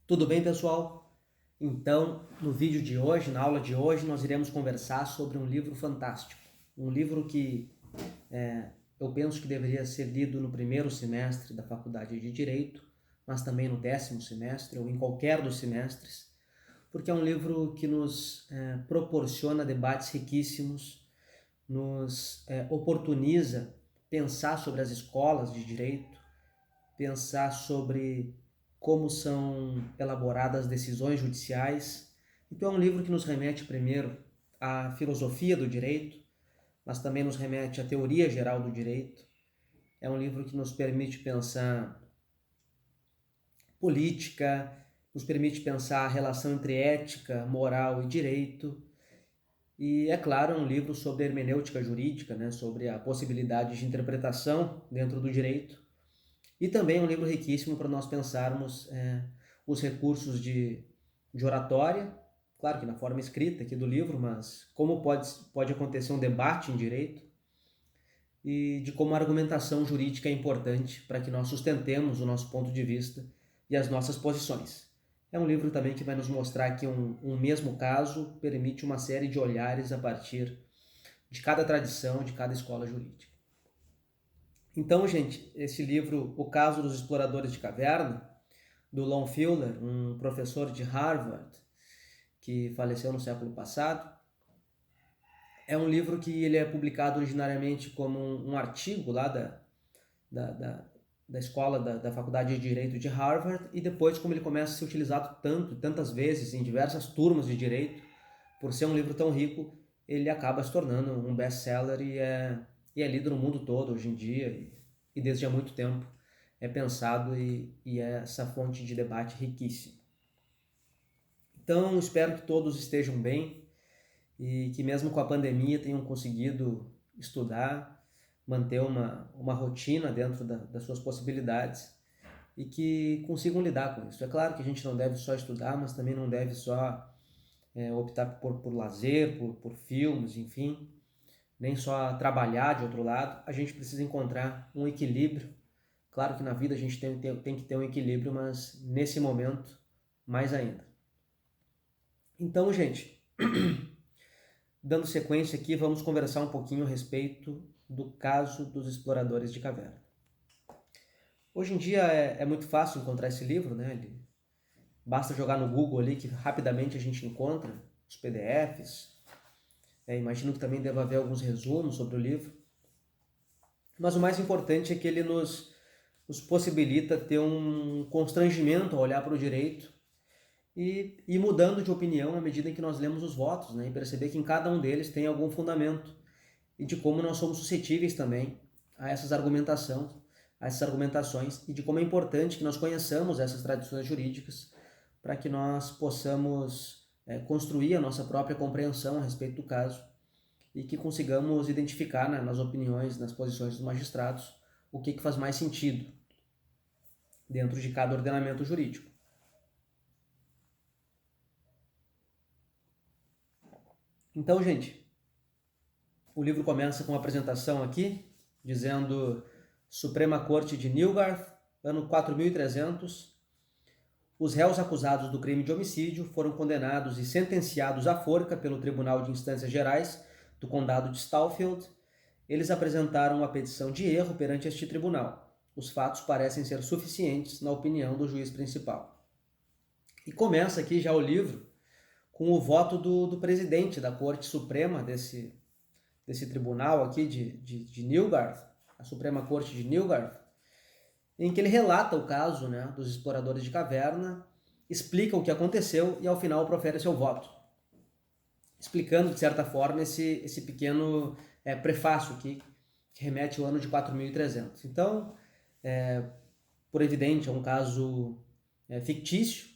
Tudo bem, pessoal? Então, no vídeo de hoje, na aula de hoje, nós iremos conversar sobre um livro fantástico. Um livro que eu penso que deveria ser lido no primeiro semestre da Faculdade de Direito, mas também no 10º semestre ou em qualquer dos semestres, porque é um livro que nos proporciona debates riquíssimos, nos oportuniza pensar sobre as escolas de direito, pensar sobre como são elaboradas decisões judiciais. Então é um livro que nos remete primeiro à filosofia do direito, mas também nos remete à teoria geral do direito. É um livro que nos permite pensar política, nos permite pensar a relação entre ética, moral e direito. E, é claro, é um livro sobre hermenêutica jurídica, né, sobre a possibilidade de interpretação dentro do direito. E também é um livro riquíssimo para nós pensarmos os recursos de oratória, claro que na forma escrita aqui do livro, mas como pode acontecer um debate em direito e de como a argumentação jurídica é importante para que nós sustentemos o nosso ponto de vista e as nossas posições. É um livro também que vai nos mostrar que um mesmo caso permite uma série de olhares a partir de cada tradição, de cada escola jurídica. Então, gente, esse livro, O Caso dos Exploradores de Caverna, do Lon Fuller, um professor de Harvard que faleceu no século passado, é um livro que ele é publicado originariamente como um artigo lá da, da, da escola, da Faculdade de Direito de Harvard, e depois, como ele começa a ser utilizado tantas vezes em diversas turmas de direito, por ser um livro tão rico, ele acaba se tornando um best-seller e é lido no mundo todo hoje em dia, e desde há muito tempo é pensado e é essa fonte de debate riquíssima. Então, espero que todos estejam bem e que mesmo com a pandemia tenham conseguido estudar, manter uma rotina dentro das suas possibilidades e que consigam lidar com isso. É claro que a gente não deve só estudar, mas também não deve só optar por lazer, por filmes, enfim, nem só trabalhar de outro lado. A gente precisa encontrar um equilíbrio. Claro que na vida a gente tem que ter um equilíbrio, mas nesse momento, mais ainda. Então, gente, dando sequência aqui, vamos conversar um pouquinho a respeito do caso dos exploradores de caverna. Hoje em dia é muito fácil encontrar esse livro, né? Basta jogar no Google ali que rapidamente a gente encontra os PDFs. Imagino que também deva haver alguns resumos sobre o livro. Mas o mais importante é que ele nos possibilita ter um constrangimento ao olhar para o direito e ir mudando de opinião à medida em que nós lemos os votos, né? E perceber que em cada um deles tem algum fundamento e de como nós somos suscetíveis também a a essas argumentações e de como é importante que nós conheçamos essas tradições jurídicas para que nós possamos construir a nossa própria compreensão a respeito do caso e que consigamos identificar, né, nas opiniões, nas posições dos magistrados, o que faz mais sentido dentro de cada ordenamento jurídico. Então, gente, o livro começa com uma apresentação aqui, dizendo Suprema Corte de Newgarth, ano 4300. Os réus acusados do crime de homicídio foram condenados e sentenciados à forca pelo Tribunal de Instâncias Gerais do Condado de Stouffville. Eles apresentaram uma petição de erro perante este tribunal. Os fatos parecem ser suficientes na opinião do juiz principal. E começa aqui já o livro com o voto do presidente da Corte Suprema desse tribunal aqui de Newgarth, a Suprema Corte de Newgarth, em que ele relata o caso, né, dos exploradores de caverna, explica o que aconteceu e ao final profere seu voto, explicando de certa forma esse pequeno prefácio aqui, que remete ao ano de 4300. Então, por evidente, é um caso fictício,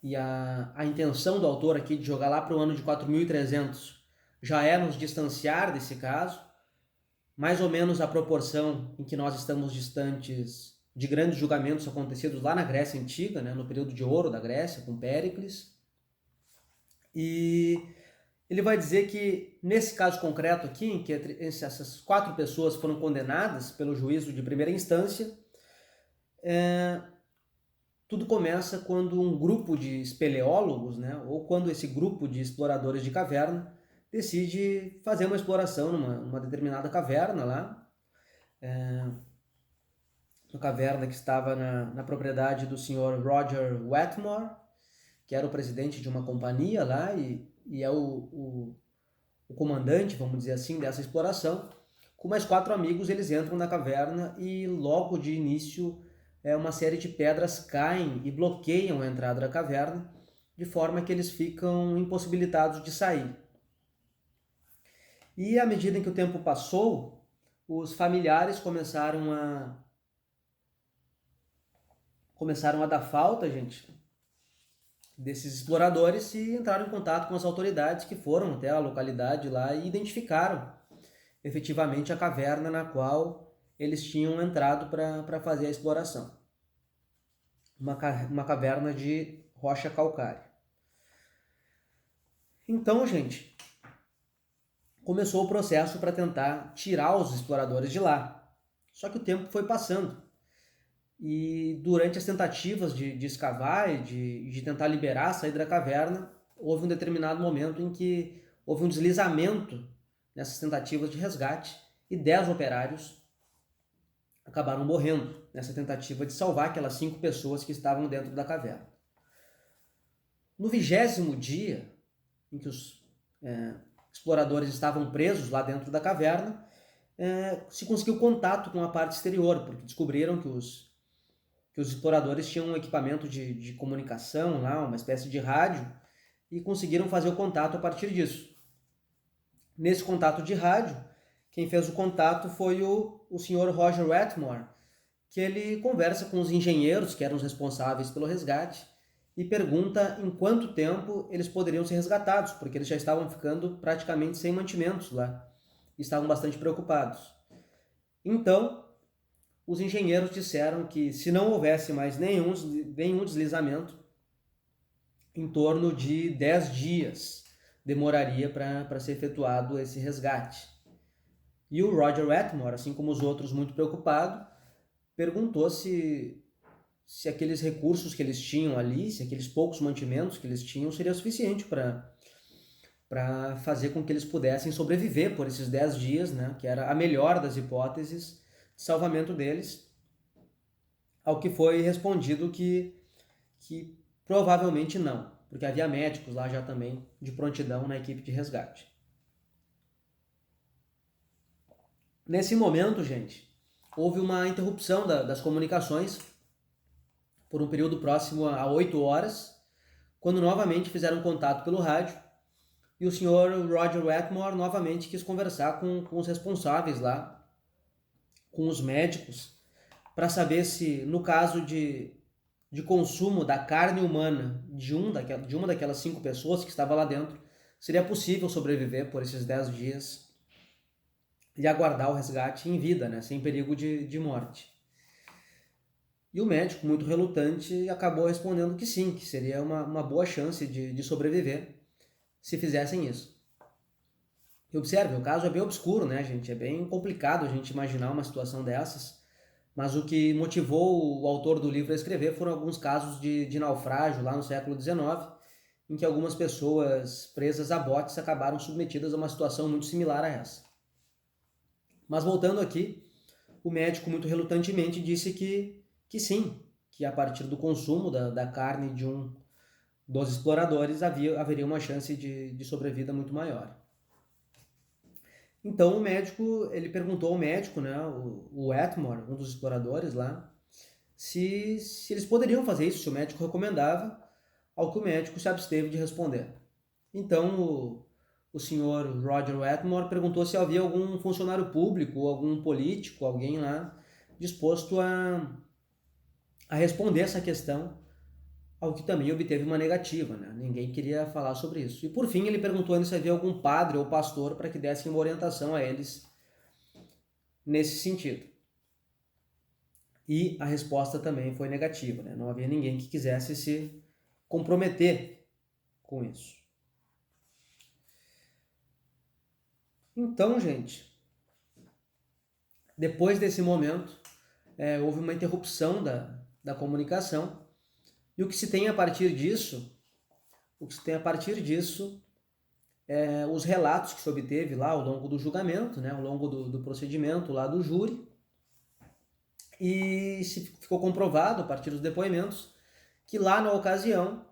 e a intenção do autor aqui de jogar lá para o ano de 4300 já é nos distanciar desse caso, mais ou menos a proporção em que nós estamos distantes de grandes julgamentos acontecidos lá na Grécia Antiga, né, no período de ouro da Grécia, com Péricles. E ele vai dizer que, nesse caso concreto aqui, em que essas 4 pessoas foram condenadas pelo juízo de primeira instância, Tudo começa quando um grupo de espeleólogos, né, ou quando esse grupo de exploradores de caverna decide fazer uma exploração numa determinada caverna lá, uma caverna que estava na propriedade do senhor Roger Wetmore, que era o presidente de uma companhia lá e é o comandante, vamos dizer assim, dessa exploração. Com mais 4 amigos, eles entram na caverna e logo de início uma série de pedras caem e bloqueiam a entrada da caverna, de forma que eles ficam impossibilitados de sair. E à medida em que o tempo passou, os familiares começaram a dar falta, gente, desses exploradores e entraram em contato com as autoridades que foram até a localidade lá e identificaram efetivamente a caverna na qual eles tinham entrado para fazer a exploração. Uma caverna de rocha calcária. Então, gente, começou o processo para tentar tirar os exploradores de lá. Só que o tempo foi passando. E durante as tentativas de escavar e de tentar liberar a saída da caverna, houve um determinado momento em que houve um deslizamento nessas tentativas de resgate e 10 operários acabaram morrendo nessa tentativa de salvar aquelas 5 pessoas que estavam dentro da caverna. No 20º dia em que os exploradores estavam presos lá dentro da caverna, se conseguiu contato com a parte exterior, porque descobriram que os exploradores tinham um equipamento de comunicação lá, uma espécie de rádio, e conseguiram fazer o contato a partir disso. Nesse contato de rádio, quem fez o contato foi o senhor Roger Wetmore, que ele conversa com os engenheiros que eram os responsáveis pelo resgate e pergunta em quanto tempo eles poderiam ser resgatados, porque eles já estavam ficando praticamente sem mantimentos lá e estavam bastante preocupados. Então, os engenheiros disseram que se não houvesse mais nenhum deslizamento, em torno de 10 dias demoraria para ser efetuado esse resgate. E o Roger Wetmore, assim como os outros muito preocupado, perguntou se aqueles recursos que eles tinham ali, se aqueles poucos mantimentos que eles tinham, seria suficiente para fazer com que eles pudessem sobreviver por esses 10 dias, né, que era a melhor das hipóteses de salvamento deles, ao que foi respondido que provavelmente não, porque havia médicos lá já também de prontidão na equipe de resgate. Nesse momento, gente, houve uma interrupção das comunicações por um período próximo a 8 horas, quando novamente fizeram contato pelo rádio e o senhor Roger Wetmore novamente quis conversar com os responsáveis lá, com os médicos, para saber se, no caso de consumo da carne humana de uma daquelas 5 pessoas que estava lá dentro, seria possível sobreviver por esses 10 dias e aguardar o resgate em vida, né, sem perigo de morte. E o médico, muito relutante, acabou respondendo que sim, que seria uma boa chance de sobreviver se fizessem isso. E observe, o caso é bem obscuro, né, gente? É bem complicado a gente imaginar uma situação dessas, mas o que motivou o autor do livro a escrever foram alguns casos de naufrágio lá no século XIX, em que algumas pessoas presas a botes acabaram submetidas a uma situação muito similar a essa. Mas voltando aqui, o médico muito relutantemente disse que sim, que a partir do consumo da carne de um dos exploradores haveria uma chance de sobrevida muito maior. Então o médico, ele perguntou ao médico, né, o Wetmore, um dos exploradores lá, se eles poderiam fazer isso, se o médico recomendava, ao que o médico se absteve de responder. Então o senhor Roger Wetmore perguntou se havia algum funcionário público, ou algum político, alguém lá disposto a responder essa questão, ao que também obteve uma negativa, né? Ninguém queria falar sobre isso. E por fim ele perguntou ainda se havia algum padre ou pastor para que dessem uma orientação a eles nesse sentido. E a resposta também foi negativa, né? Não havia ninguém que quisesse se comprometer com isso. Então, gente, depois desse momento, houve uma interrupção da comunicação E o que se tem a partir disso, os relatos que se obteve lá ao longo do julgamento, né, ao longo do procedimento lá do júri, e ficou comprovado a partir dos depoimentos que lá na ocasião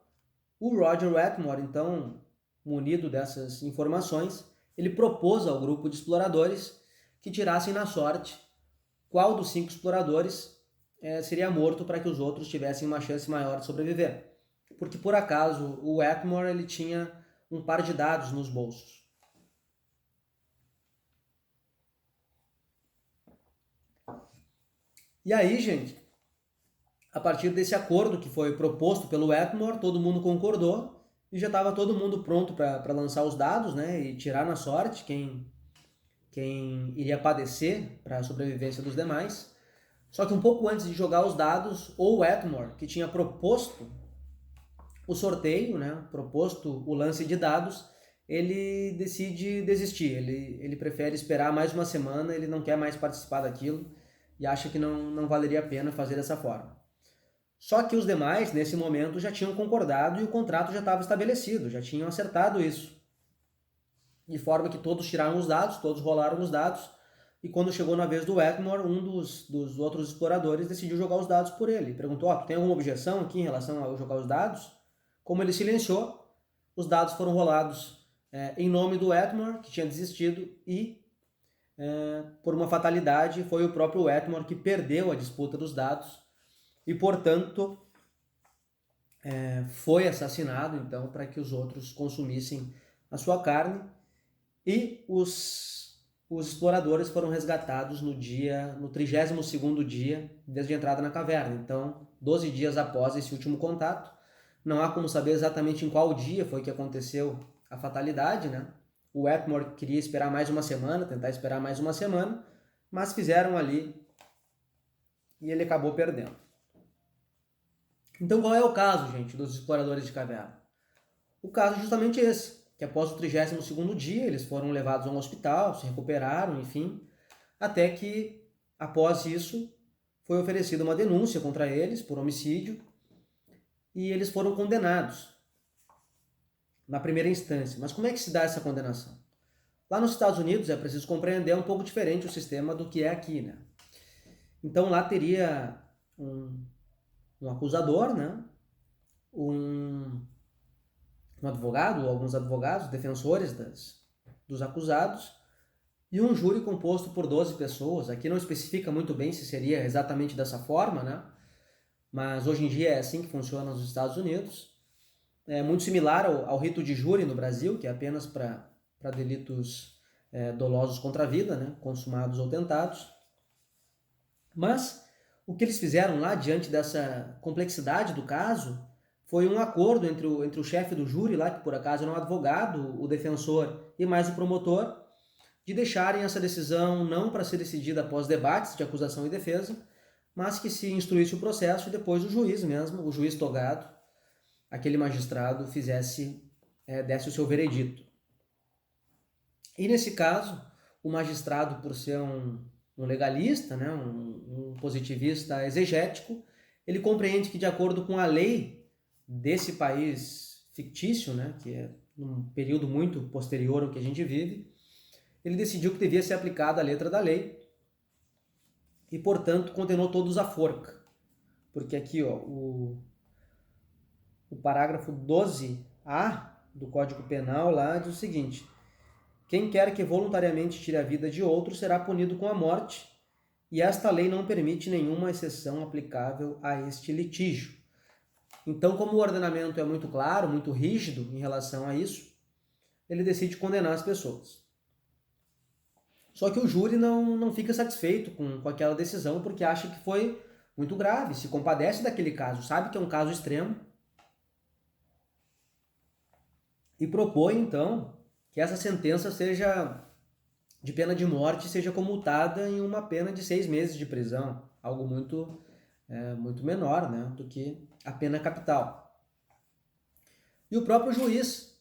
o Roger Wetmore, então munido dessas informações, ele propôs ao grupo de exploradores que tirassem na sorte qual dos 5 exploradores seria morto para que os outros tivessem uma chance maior de sobreviver. Porque por acaso o Wetmore ele tinha um par de dados nos bolsos. E aí, gente, a partir desse acordo que foi proposto pelo Wetmore, todo mundo concordou e já estava todo mundo pronto para lançar os dados, né, e tirar na sorte quem iria padecer para a sobrevivência dos demais. Só que um pouco antes de jogar os dados, o Wetmore, que tinha proposto o sorteio, né, proposto o lance de dados, ele decide desistir. Ele prefere esperar mais uma semana, ele não quer mais participar daquilo e acha que não valeria a pena fazer dessa forma. Só que os demais, nesse momento, já tinham concordado e o contrato já estava estabelecido, já tinham acertado isso. De forma que todos tiraram os dados, todos rolaram os dados, e quando chegou na vez do Wetmore, um dos outros exploradores decidiu jogar os dados por ele. Perguntou, tu tem alguma objeção aqui em relação a jogar os dados? Como ele silenciou, os dados foram rolados em nome do Wetmore, que tinha desistido, e por uma fatalidade foi o próprio Wetmore que perdeu a disputa dos dados e, portanto, foi assassinado, então, para que os outros consumissem a sua carne. E os exploradores foram resgatados no 32º dia desde a entrada na caverna. Então, 12 dias após esse último contato, não há como saber exatamente em qual dia foi que aconteceu a fatalidade, né? O Wetmore queria esperar mais uma semana, tentar esperar mais uma semana, mas fizeram ali e ele acabou perdendo. Então, qual é o caso, gente, dos exploradores de caverna? O caso é justamente esse, que após o 32º dia eles foram levados a um hospital, se recuperaram, enfim, até que, após isso, foi oferecida uma denúncia contra eles por homicídio e eles foram condenados na primeira instância. Mas como é que se dá essa condenação? Lá nos Estados Unidos é preciso compreender um pouco diferente o sistema do que é aqui, né? Então lá teria um acusador, né? Um advogado, ou alguns advogados, defensores dos acusados, e um júri composto por 12 pessoas. Aqui não especifica muito bem se seria exatamente dessa forma, né? Mas hoje em dia é assim que funciona nos Estados Unidos. É muito similar ao rito de júri no Brasil, que é apenas para delitos dolosos contra a vida, né? Consumados ou tentados. Mas o que eles fizeram lá, diante dessa complexidade do caso, foi um acordo entre o chefe do júri lá, que por acaso era um advogado, o defensor e mais o promotor, de deixarem essa decisão não para ser decidida após debates de acusação e defesa, mas que se instruísse o processo e depois o juiz mesmo, o juiz togado, aquele magistrado, desse o seu veredito. E nesse caso, o magistrado, por ser um legalista, né, um positivista exegético, ele compreende que, de acordo com a lei desse país fictício, né, que é num período muito posterior ao que a gente vive, ele decidiu que devia ser aplicada a letra da lei e, portanto, condenou todos à forca. Porque aqui, ó, o parágrafo 12A do Código Penal lá diz o seguinte: quem quer que voluntariamente tire a vida de outro será punido com a morte, e esta lei não permite nenhuma exceção aplicável a este litígio. Então, como o ordenamento é muito claro, muito rígido em relação a isso, ele decide condenar as pessoas. Só que o júri não fica satisfeito com aquela decisão, porque acha que foi muito grave, se compadece daquele caso, sabe que é um caso extremo, e propõe, então, que essa sentença seja de pena de morte seja comutada em uma pena de 6 meses de prisão, algo muito menor, né, do que a pena capital. E o próprio juiz,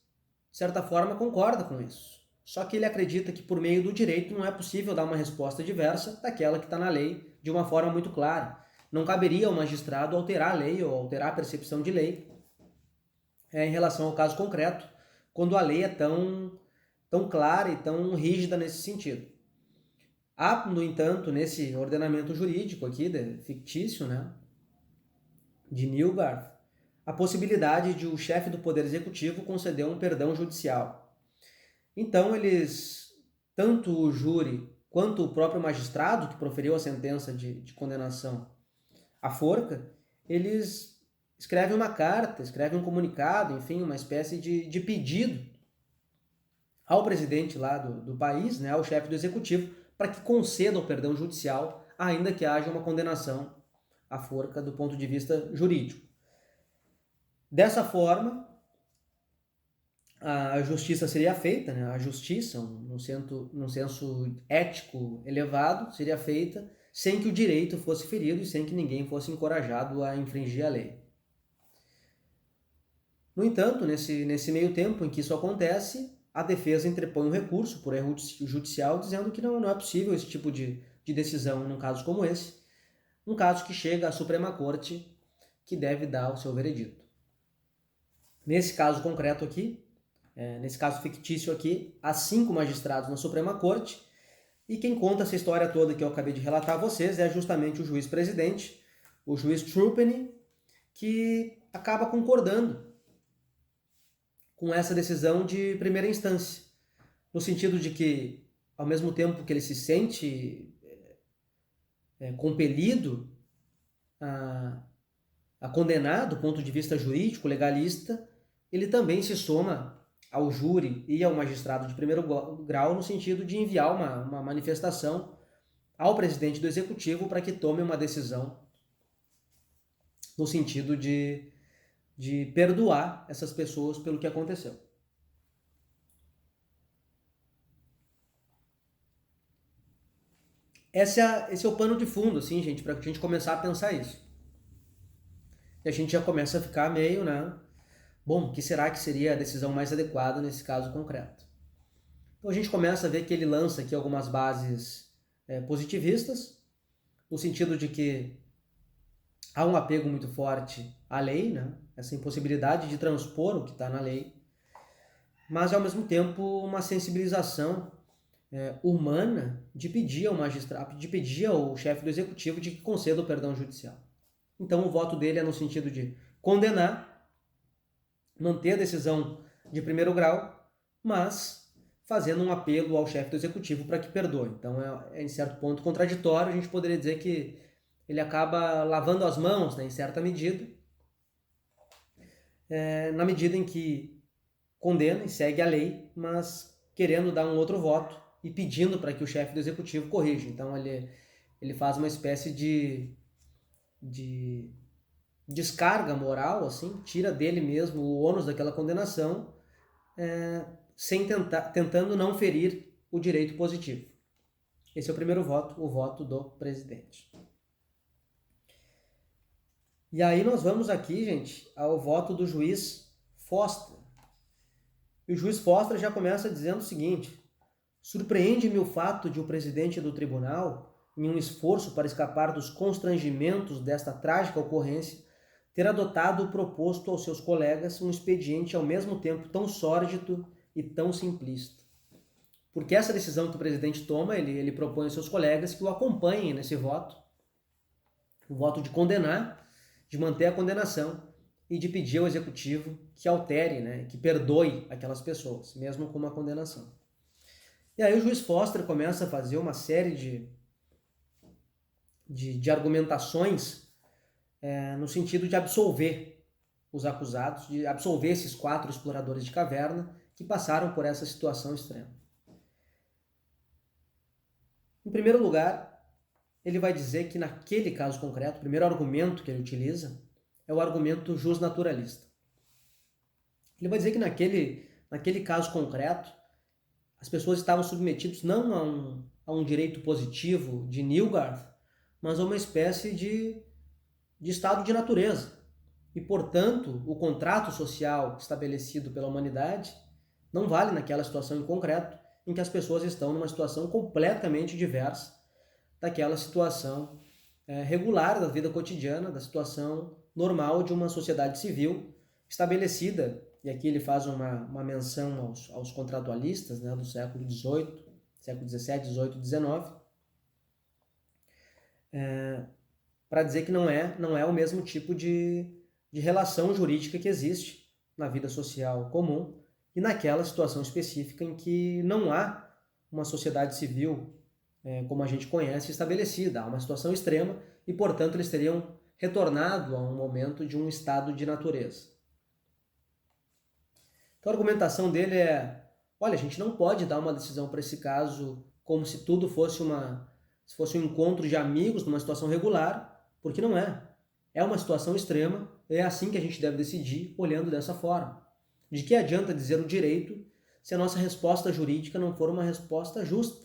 de certa forma, concorda com isso. Só que ele acredita que, por meio do direito, não é possível dar uma resposta diversa daquela que está na lei de uma forma muito clara. não caberia ao magistrado alterar a lei ou alterar a percepção de lei em relação ao caso concreto, quando a lei é tão clara e tão rígida nesse sentido. Há, no entanto, nesse ordenamento jurídico aqui, fictício, né, de Newgarth, a possibilidade de o chefe do Poder Executivo conceder um perdão judicial. Então, tanto o júri quanto o próprio magistrado que proferiu a sentença de condenação à forca, eles escrevem uma carta, escrevem um comunicado, enfim, uma espécie de pedido ao presidente lá do país, né, ao chefe do executivo, para que conceda o perdão judicial, ainda que haja uma condenação à forca do ponto de vista jurídico. Dessa forma, a justiça seria feita, né? A justiça, num senso ético elevado, seria feita sem que o direito fosse ferido e sem que ninguém fosse encorajado a infringir a lei. No entanto, nesse meio tempo em que isso acontece, a defesa interpõe um recurso por erro judicial dizendo que não é possível esse tipo de decisão num caso como esse, um caso que chega à Suprema Corte, que deve dar o seu veredito. Nesse caso concreto aqui, nesse caso fictício aqui, há 5 magistrados na Suprema Corte, e quem conta essa história toda que eu acabei de relatar a vocês é justamente o juiz-presidente, o juiz Trupany, que acaba concordando com essa decisão de primeira instância, no sentido de que, ao mesmo tempo que ele se sente compelido a condenar do ponto de vista jurídico, legalista, ele também se soma ao júri e ao magistrado de primeiro grau no sentido de enviar uma manifestação ao presidente do executivo para que tome uma decisão no sentido de perdoar essas pessoas pelo que aconteceu. Esse é o pano de fundo, assim, gente, para a gente começar a pensar isso. E a gente já começa a ficar meio, né? Bom, o que será que seria a decisão mais adequada nesse caso concreto? Então a gente começa a ver que ele lança aqui algumas bases positivistas, no sentido de que há um apego muito forte à lei, né? Essa impossibilidade de transpor o que está na lei, mas ao mesmo tempo uma sensibilização humana de pedir ao magistrado, de pedir ao chefe do executivo de que conceda o perdão judicial. Então o voto dele é no sentido de condenar, manter a decisão de primeiro grau, mas fazendo um apelo ao chefe do executivo para que perdoe. Então em certo ponto contraditório, a gente poderia dizer que ele acaba lavando as mãos, né, em certa medida, na medida em que condena e segue a lei, mas querendo dar um outro voto e pedindo para que o chefe do executivo corrija. Então ele faz uma espécie de descarga moral, assim, tira dele mesmo o ônus daquela condenação, tentando não ferir o direito positivo. Esse é o primeiro voto, o voto do presidente. E aí nós vamos aqui, gente, ao voto do juiz Foster. E o juiz Foster já começa dizendo o seguinte: surpreende-me o fato de o presidente do tribunal, em um esforço para escapar dos constrangimentos desta trágica ocorrência, ter adotado o proposto aos seus colegas um expediente ao mesmo tempo tão sórdido e tão simplista. Porque essa decisão que o presidente toma, ele propõe aos seus colegas que o acompanhem nesse voto, o voto de condenar, de manter a condenação e de pedir ao executivo que altere, né, que perdoe aquelas pessoas, mesmo com uma condenação. E aí o juiz Foster começa a fazer uma série de argumentações no sentido de absolver os acusados, de absolver esses 4 exploradores de caverna que passaram por essa situação extrema. Em primeiro lugar, ele vai dizer que naquele caso concreto, o primeiro argumento que ele utiliza é o argumento justnaturalista. Ele vai dizer que naquele caso concreto, as pessoas estavam submetidas não a um direito positivo de Newgarth, mas a uma espécie de estado de natureza. E, portanto, o contrato social estabelecido pela humanidade não vale naquela situação em concreto, em que as pessoas estão numa situação completamente diversa daquela situação regular da vida cotidiana, da situação normal de uma sociedade civil estabelecida. E aqui ele faz uma menção aos contratualistas, né, do século XVIII, século XVII, XVIII, XIX, para dizer que não é o mesmo tipo de relação jurídica que existe na vida social comum e naquela situação específica em que não há uma sociedade civil como a gente conhece estabelecida. Há uma situação extrema e, portanto, eles teriam retornado a um momento de um estado de natureza. Então a argumentação dele é: olha, a gente não pode dar uma decisão para esse caso como se tudo fosse se fosse um encontro de amigos numa situação regular, porque não é. É uma situação extrema, é assim que a gente deve decidir, olhando dessa forma. De que adianta dizer o direito se a nossa resposta jurídica não for uma resposta justa?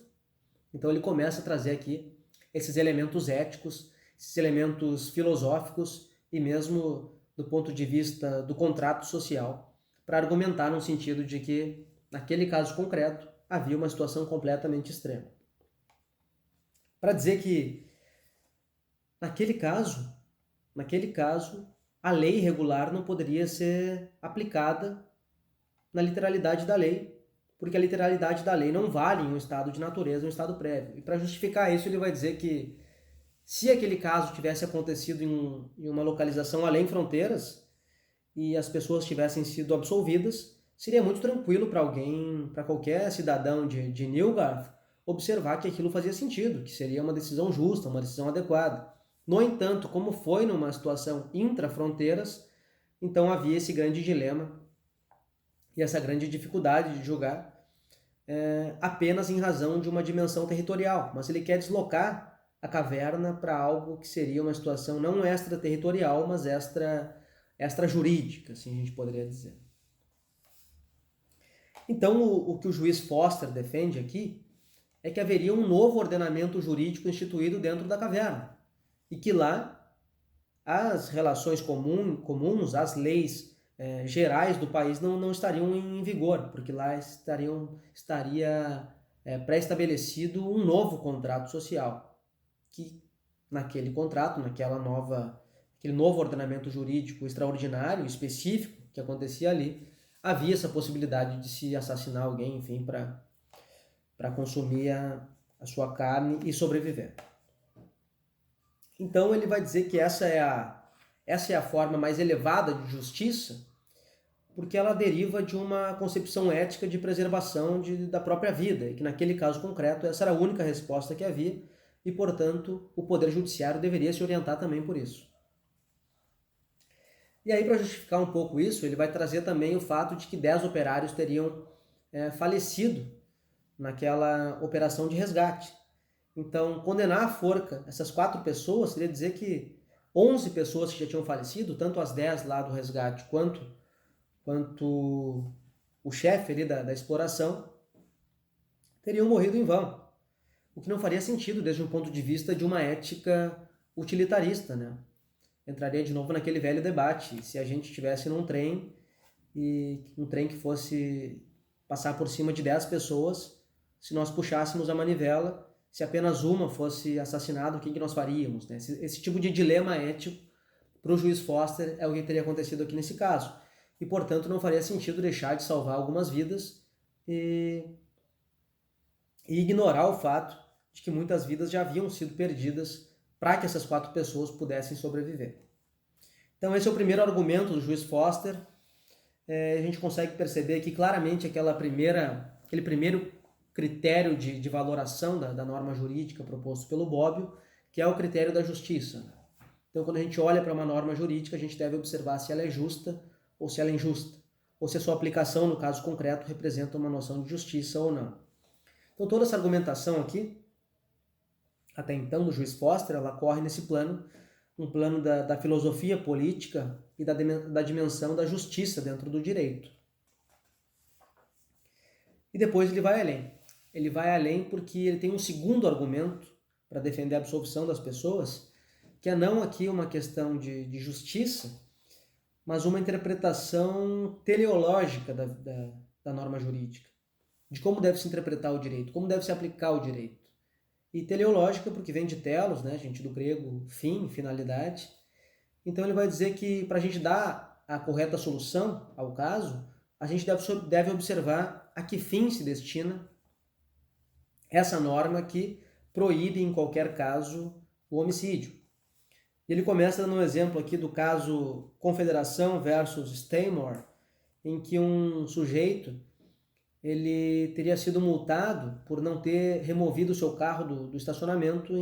Então ele começa a trazer aqui esses elementos éticos, esses elementos filosóficos e mesmo do ponto de vista do contrato social, para argumentar no sentido de que, naquele caso concreto, havia uma situação completamente extrema. Para dizer que, naquele caso, a lei regular não poderia ser aplicada na literalidade da lei, porque a literalidade da lei não vale em um estado de natureza, um estado prévio. E para justificar isso, ele vai dizer que, se aquele caso tivesse acontecido em uma localização além fronteiras e as pessoas tivessem sido absolvidas, seria muito tranquilo para alguém, para qualquer cidadão de Newgarth, observar que aquilo fazia sentido, que seria uma decisão justa, uma decisão adequada. No entanto, como foi numa situação intra-fronteiras, então havia esse grande dilema e essa grande dificuldade de julgar apenas em razão de uma dimensão territorial. Mas ele quer deslocar a caverna para algo que seria uma situação não extraterritorial, mas extrajurídica, assim a gente poderia dizer. Então, o que o juiz Foster defende aqui é que haveria um novo ordenamento jurídico instituído dentro da caverna e que lá as relações comuns, as leis gerais do país não estariam em vigor, porque lá estaria pré-estabelecido um novo contrato social, que naquele contrato, aquele novo ordenamento jurídico extraordinário, específico, que acontecia ali, havia essa possibilidade de se assassinar alguém, enfim, para consumir a sua carne e sobreviver. Então ele vai dizer que essa é a forma mais elevada de justiça, porque ela deriva de uma concepção ética de preservação da própria vida, e que naquele caso concreto essa era a única resposta que havia, e portanto o Poder Judiciário deveria se orientar também por isso. E aí, para justificar um pouco isso, ele vai trazer também o fato de que 10 operários teriam falecido naquela operação de resgate. Então, condenar à forca essas 4 pessoas seria dizer que 11 pessoas que já tinham falecido, tanto as 10 lá do resgate quanto o chefe ali da exploração, teriam morrido em vão. O que não faria sentido desde um ponto de vista de uma ética utilitarista, né? Entraria de novo naquele velho debate. Se a gente estivesse num trem e um trem que fosse passar por cima de 10 pessoas, se nós puxássemos a manivela, se apenas uma fosse assassinada, o que nós faríamos? Né? Esse tipo de dilema ético para o juiz Foster é o que teria acontecido aqui nesse caso. E, portanto, não faria sentido deixar de salvar algumas vidas e ignorar o fato de que muitas vidas já haviam sido perdidas para que essas 4 pessoas pudessem sobreviver. Então esse é o primeiro argumento do juiz Foster. A gente consegue perceber que claramente aquele primeiro critério de valoração da norma jurídica proposto pelo Bobbio, que é o critério da justiça. Então quando a gente olha para uma norma jurídica, a gente deve observar se ela é justa ou se ela é injusta, ou se a sua aplicação no caso concreto representa uma noção de justiça ou não. Então toda essa argumentação aqui, até então, do juiz Foster, ela corre nesse plano, um plano da filosofia política e da dimensão da justiça dentro do direito. E depois ele vai além. Ele vai além porque ele tem um segundo argumento para defender a absolvição das pessoas, que é não aqui uma questão de justiça, mas uma interpretação teleológica da norma jurídica, de como deve se interpretar o direito, como deve se aplicar o direito. e teleológica porque vem de telos, né, gente, do grego fim, finalidade. Então ele vai dizer que para a gente dar a correta solução ao caso, a gente deve observar a que fim se destina essa norma que proíbe em qualquer caso o homicídio. Ele começa dando um exemplo aqui do caso Confederação versus Stanmore, em que um sujeito ele teria sido multado por não ter removido o seu carro do estacionamento,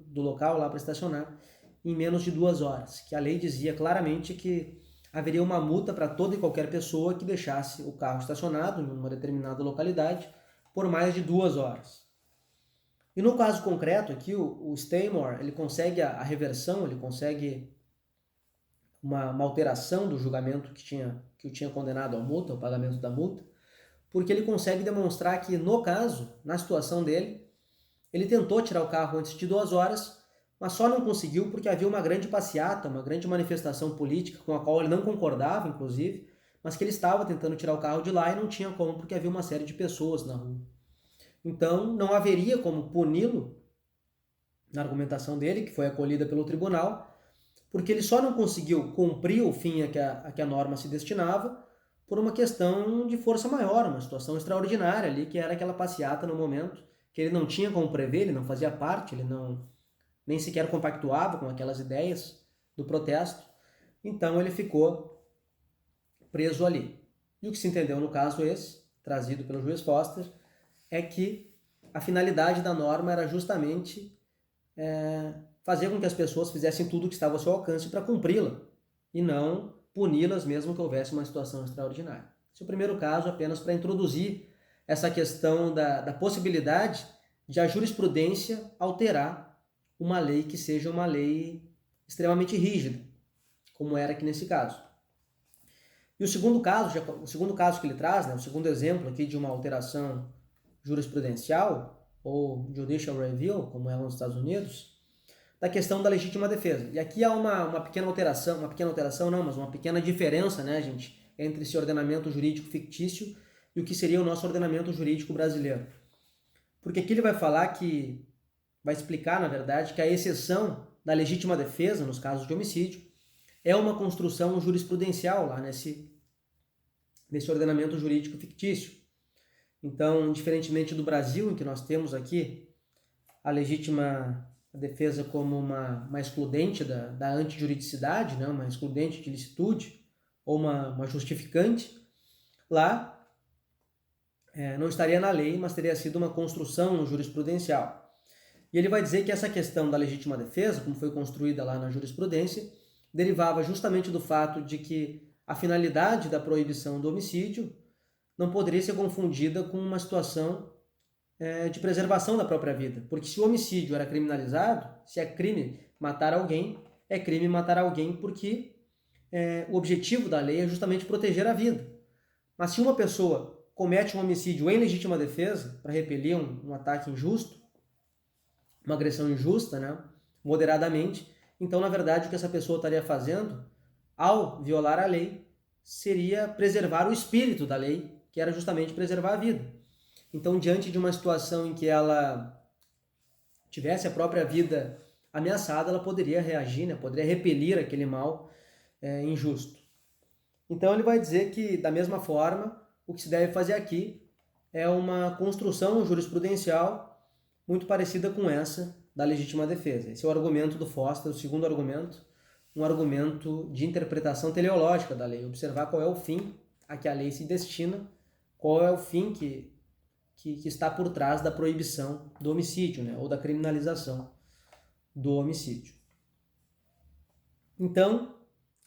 do local lá para estacionar, em menos de 2 horas. Que a lei dizia claramente que haveria uma multa para toda e qualquer pessoa que deixasse o carro estacionado em uma determinada localidade por mais de 2 horas. E no caso concreto aqui, o Stanmore, ele consegue a reversão, ele consegue uma alteração do julgamento que o tinha condenado à multa, ao pagamento da multa, porque ele consegue demonstrar que, no caso, na situação dele, ele tentou tirar o carro antes de 2 horas, mas só não conseguiu porque havia uma grande passeata, uma grande manifestação política com a qual ele não concordava, inclusive, mas que ele estava tentando tirar o carro de lá e não tinha como porque havia uma série de pessoas na rua. Então, não haveria como puni-lo, na argumentação dele, que foi acolhida pelo tribunal, porque ele só não conseguiu cumprir o fim a que a norma se destinava por uma questão de força maior, uma situação extraordinária ali, que era aquela passeata no momento, que ele não tinha como prever, ele não fazia parte, ele nem sequer compactuava com aquelas ideias do protesto, então ele ficou preso ali. E o que se entendeu no caso esse, trazido pelo juiz Foster, é que a finalidade da norma era justamente fazer com que as pessoas fizessem tudo o que estava ao seu alcance para cumpri-la, e não puni-las mesmo que houvesse uma situação extraordinária. Esse é o primeiro caso, apenas para introduzir essa questão da possibilidade de a jurisprudência alterar uma lei que seja uma lei extremamente rígida, como era aqui nesse caso. E o segundo caso que ele traz, né, o segundo exemplo aqui de uma alteração jurisprudencial, ou judicial review, como é nos Estados Unidos, da questão da legítima defesa. E aqui há uma pequena alteração não, mas uma pequena diferença, né, gente, entre esse ordenamento jurídico fictício e o que seria o nosso ordenamento jurídico brasileiro. Porque aqui ele vai explicar, na verdade, que a exceção da legítima defesa, nos casos de homicídio, é uma construção jurisprudencial lá nesse ordenamento jurídico fictício. Então, diferentemente do Brasil, em que nós temos aqui a legítima defesa como uma excludente da antijuridicidade, né? Uma excludente de licitude, ou uma justificante, lá não estaria na lei, mas teria sido uma construção jurisprudencial. E ele vai dizer que essa questão da legítima defesa, como foi construída lá na jurisprudência, derivava justamente do fato de que a finalidade da proibição do homicídio não poderia ser confundida com uma situação de preservação da própria vida. Porque se o homicídio era criminalizado, se é crime matar alguém, é crime matar alguém porque o objetivo da lei é justamente proteger a vida. Mas se uma pessoa comete um homicídio em legítima defesa, para repelir um ataque injusto, uma agressão injusta, né, moderadamente, então, na verdade, o que essa pessoa estaria fazendo, ao violar a lei, seria preservar o espírito da lei, que era justamente preservar a vida. Então, diante de uma situação em que ela tivesse a própria vida ameaçada, ela poderia reagir, né? Poderia repelir aquele mal injusto. Então, ele vai dizer que, da mesma forma, o que se deve fazer aqui é uma construção jurisprudencial muito parecida com essa da legítima defesa. Esse é o argumento do Foster, o segundo argumento, um argumento de interpretação teleológica da lei, observar qual é o fim a que a lei se destina, qual é o fim que está por trás da proibição do homicídio, né, ou da criminalização do homicídio. Então,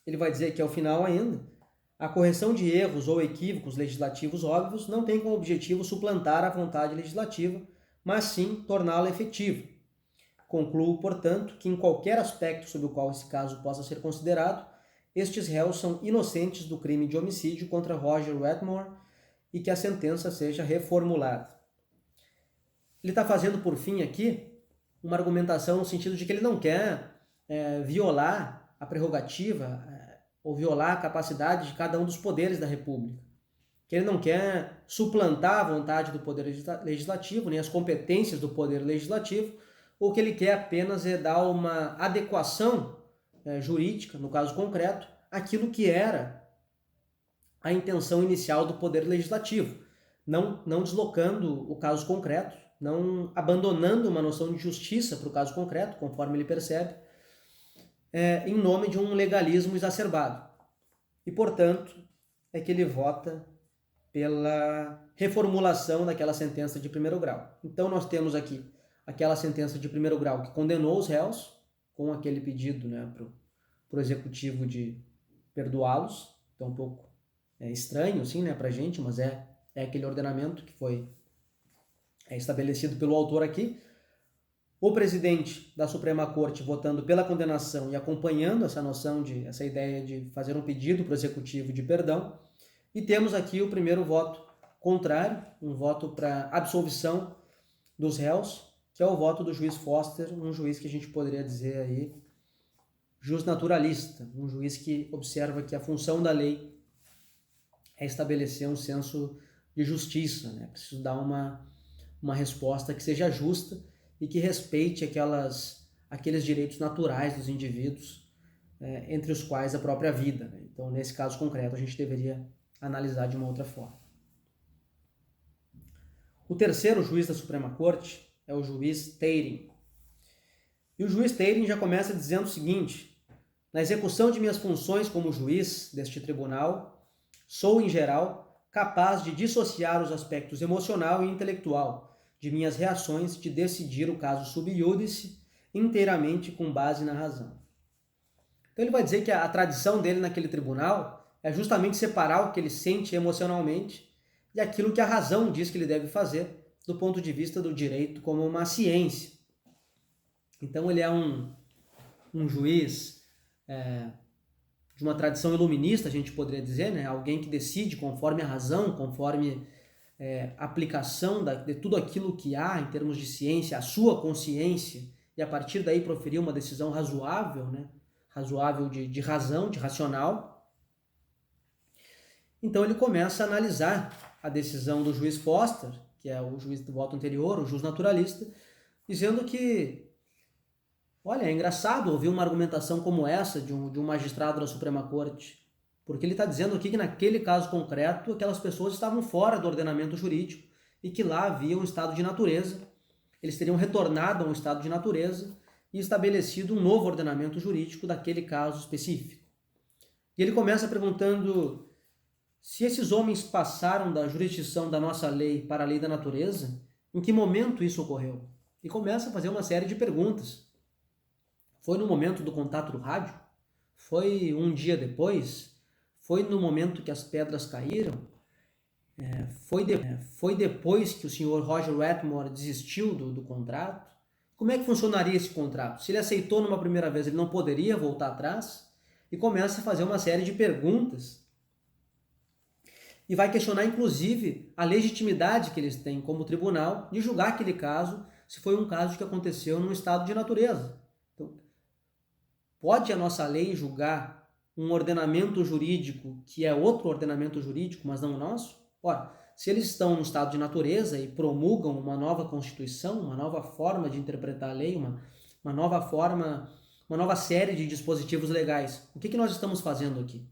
ele vai dizer que ao final ainda, a correção de erros ou equívocos legislativos óbvios não tem como objetivo suplantar a vontade legislativa, mas sim torná-la efetiva. Concluo, portanto, que em qualquer aspecto sobre o qual esse caso possa ser considerado, estes réus são inocentes do crime de homicídio contra Roger Wetmore e que a sentença seja reformulada. Ele está fazendo, por fim, aqui, uma argumentação no sentido de que ele não quer violar a prerrogativa ou violar a capacidade de cada um dos poderes da República. Que ele não quer suplantar a vontade do Poder Legislativo, nem as competências do Poder Legislativo, ou que ele quer apenas dar uma adequação jurídica, no caso concreto, àquilo que era a intenção inicial do Poder Legislativo, não deslocando o caso concreto, não abandonando uma noção de justiça para o caso concreto, conforme ele percebe, em nome de um legalismo exacerbado. E, portanto, é que ele vota pela reformulação daquela sentença de primeiro grau. Então, nós temos aqui aquela sentença de primeiro grau que condenou os réus, com aquele pedido, né, para o executivo de perdoá-los. Então, um pouco estranho, assim, né, para a gente, mas é aquele ordenamento que foi estabelecido pelo autor aqui. O presidente da Suprema Corte votando pela condenação e acompanhando essa ideia de fazer um pedido para o executivo de perdão. E temos aqui o primeiro voto contrário, um voto para absolvição dos réus, que é o voto do juiz Foster, um juiz que a gente poderia dizer aí justnaturalista, um juiz que observa que a função da lei é estabelecer um senso de justiça, né? Preciso dar uma resposta que seja justa e que respeite aqueles direitos naturais dos indivíduos, entre os quais a própria vida, né? Então, nesse caso concreto, a gente deveria analisar de uma outra forma. O terceiro juiz da Suprema Corte é o juiz Teirin. E o juiz Teirin já começa dizendo o seguinte: na execução de minhas funções como juiz deste tribunal, sou, em geral, capaz de dissociar os aspectos emocional e intelectual de minhas reações de decidir o caso sub iudice inteiramente com base na razão. Então ele vai dizer que a tradição dele naquele tribunal é justamente separar o que ele sente emocionalmente e aquilo que a razão diz que ele deve fazer do ponto de vista do direito como uma ciência. Então ele é um juiz de uma tradição iluminista, a gente poderia dizer, né? Alguém que decide conforme a razão, conforme a aplicação de tudo aquilo que há em termos de ciência, a sua consciência, e a partir daí proferir uma decisão razoável, né? Razoável de razão, de racional. Então ele começa a analisar a decisão do juiz Foster, que é o juiz do voto anterior, o juiz naturalista, dizendo que, olha, é engraçado ouvir uma argumentação como essa de um magistrado da Suprema Corte, porque ele está dizendo aqui que naquele caso concreto aquelas pessoas estavam fora do ordenamento jurídico e que lá havia um estado de natureza, eles teriam retornado a um estado de natureza e estabelecido um novo ordenamento jurídico daquele caso específico. E ele começa perguntando se esses homens passaram da jurisdição da nossa lei para a lei da natureza, em que momento isso ocorreu? E começa a fazer uma série de perguntas. Foi no momento do contato do rádio? Foi um dia depois? Foi no momento que as pedras caíram? Foi depois que o senhor Roger Wetmore desistiu do contrato? Como é que funcionaria esse contrato? Se ele aceitou numa primeira vez, ele não poderia voltar atrás? E começa a fazer uma série de perguntas. E vai questionar, inclusive, a legitimidade que eles têm como tribunal de julgar aquele caso, se foi um caso que aconteceu num estado de natureza. Então, pode a nossa lei julgar um ordenamento jurídico que é outro ordenamento jurídico, mas não o nosso? Ora, se eles estão no estado de natureza e promulgam uma nova Constituição, uma nova forma de interpretar a lei, uma nova forma, uma nova série de dispositivos legais, o que nós estamos fazendo aqui?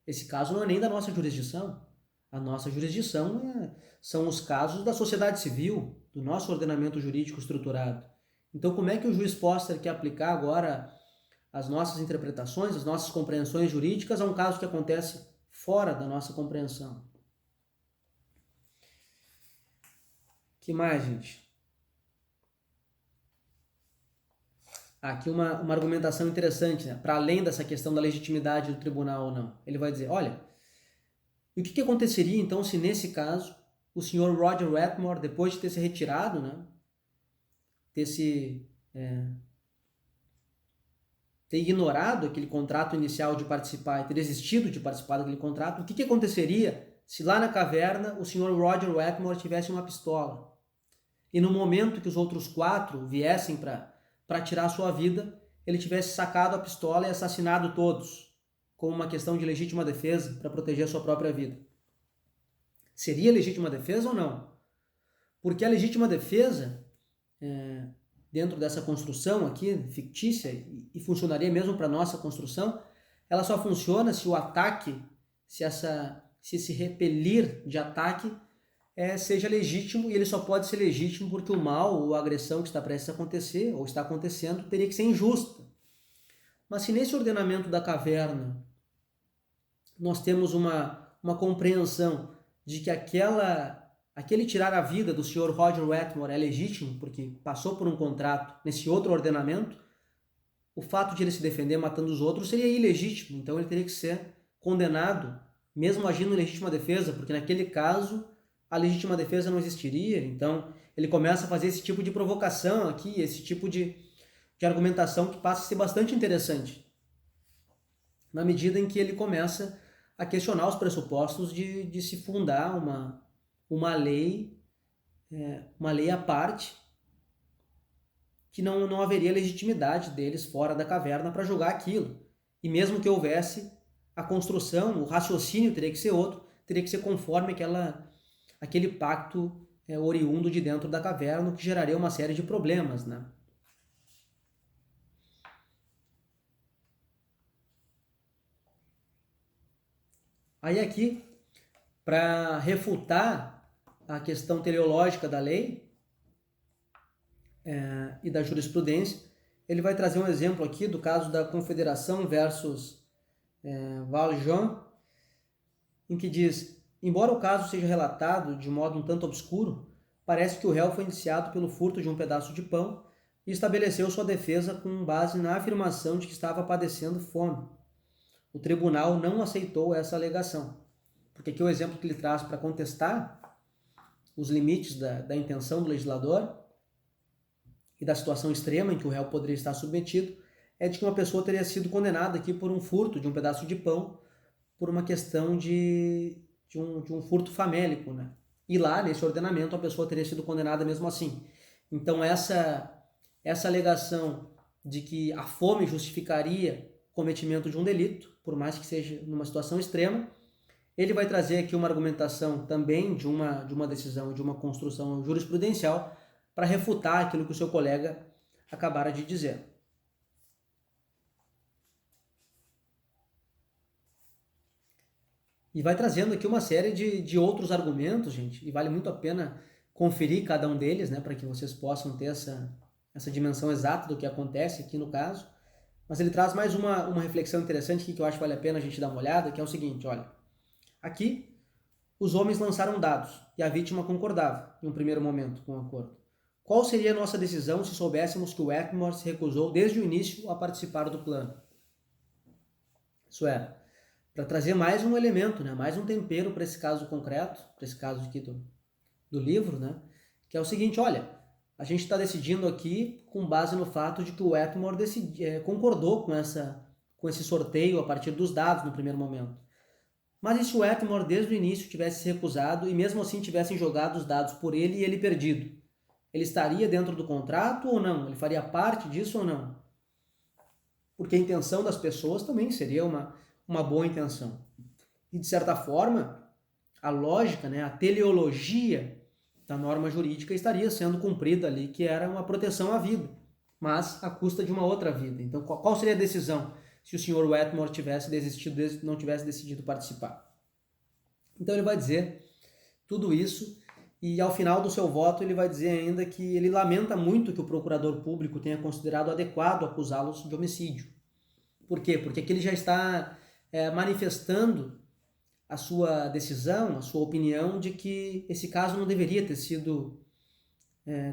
Esse caso não é nem da nossa jurisdição. A nossa jurisdição são os casos da sociedade civil, do nosso ordenamento jurídico estruturado. Então, como é que o juiz Foster quer aplicar agora as nossas interpretações, as nossas compreensões jurídicas a um caso que acontece fora da nossa compreensão? Que mais, gente? Aqui uma argumentação interessante, né? Para além dessa questão da legitimidade do tribunal ou não. Ele vai dizer, olha, e o que aconteceria então se nesse caso o senhor Roger Wetmore, depois de ter se retirado, né? Ter ignorado aquele contrato inicial de participar e ter desistido de participar daquele contrato, o que aconteceria se lá na caverna o senhor Roger Wetmore tivesse uma pistola e no momento que os outros 4 viessem para tirar a sua vida, ele tivesse sacado a pistola e assassinado todos, como uma questão de legítima defesa para proteger a sua própria vida? Seria legítima defesa ou não? Porque a legítima defesa dentro dessa construção aqui, fictícia, e funcionaria mesmo para a nossa construção, ela só funciona se o ataque, se esse repelir de ataque seja legítimo, e ele só pode ser legítimo porque o mal ou a agressão que está prestes a acontecer, ou está acontecendo, teria que ser injusta. Mas se nesse ordenamento da caverna nós temos uma compreensão de que aquele tirar a vida do Sr. Roger Wetmore é legítimo, porque passou por um contrato nesse outro ordenamento, o fato de ele se defender matando os outros seria ilegítimo, então ele teria que ser condenado, mesmo agindo em legítima defesa, porque naquele caso a legítima defesa não existiria. Então ele começa a fazer esse tipo de provocação aqui, esse tipo de argumentação que passa a ser bastante interessante, na medida em que ele começa a questionar os pressupostos de se fundar uma lei à parte, que não haveria legitimidade deles fora da caverna para julgar aquilo. E mesmo que houvesse, a construção, o raciocínio teria que ser outro, teria que ser conforme aquele pacto oriundo de dentro da caverna, o que geraria uma série de problemas, né? Aí aqui, para refutar a questão teleológica da lei e da jurisprudência, ele vai trazer um exemplo aqui do caso da Confederação versus Valjean, em que diz: embora o caso seja relatado de modo um tanto obscuro, parece que o réu foi indiciado pelo furto de um pedaço de pão e estabeleceu sua defesa com base na afirmação de que estava padecendo fome. O tribunal não aceitou essa alegação, porque aqui o exemplo que ele traz para contestar os limites da intenção do legislador e da situação extrema em que o réu poderia estar submetido é de que uma pessoa teria sido condenada aqui por um furto de um pedaço de pão, por uma questão de um furto famélico, né? E lá, nesse ordenamento, a pessoa teria sido condenada mesmo assim. Então essa alegação de que a fome justificaria o cometimento de um delito, por mais que seja numa situação extrema, ele vai trazer aqui uma argumentação também de uma decisão, de uma construção jurisprudencial, para refutar aquilo que o seu colega acabara de dizer. E vai trazendo aqui uma série de outros argumentos, gente, e vale muito a pena conferir cada um deles, né, para que vocês possam ter essa dimensão exata do que acontece aqui no caso. Mas ele traz mais uma reflexão interessante aqui que eu acho que vale a pena a gente dar uma olhada, que é o seguinte, olha. Aqui, os homens lançaram dados e a vítima concordava, em um primeiro momento, com o acordo. Qual seria a nossa decisão se soubéssemos que o Wetmore se recusou desde o início a participar do plano? Isso é, para trazer mais um elemento, né, mais um tempero para esse caso concreto, para esse caso aqui do livro, né, que é o seguinte, olha, a gente está decidindo aqui com base no fato de que o Wetmore concordou com esse sorteio a partir dos dados no primeiro momento. Mas e se o Wetmore desde o início tivesse se recusado e mesmo assim tivessem jogado os dados por ele e ele perdido? Ele estaria dentro do contrato ou não? Ele faria parte disso ou não? Porque a intenção das pessoas também seria uma boa intenção. E de certa forma, a lógica, né, a teleologia da norma jurídica estaria sendo cumprida ali, que era uma proteção à vida, mas à custa de uma outra vida. Então, qual seria a decisão se o Sr. Wetmore não tivesse decidido participar? Então ele vai dizer tudo isso e ao final do seu voto ele vai dizer ainda que ele lamenta muito que o procurador público tenha considerado adequado acusá-los de homicídio. Por quê? Porque aqui ele já está manifestando a sua decisão, a sua opinião de que esse caso não deveria ter sido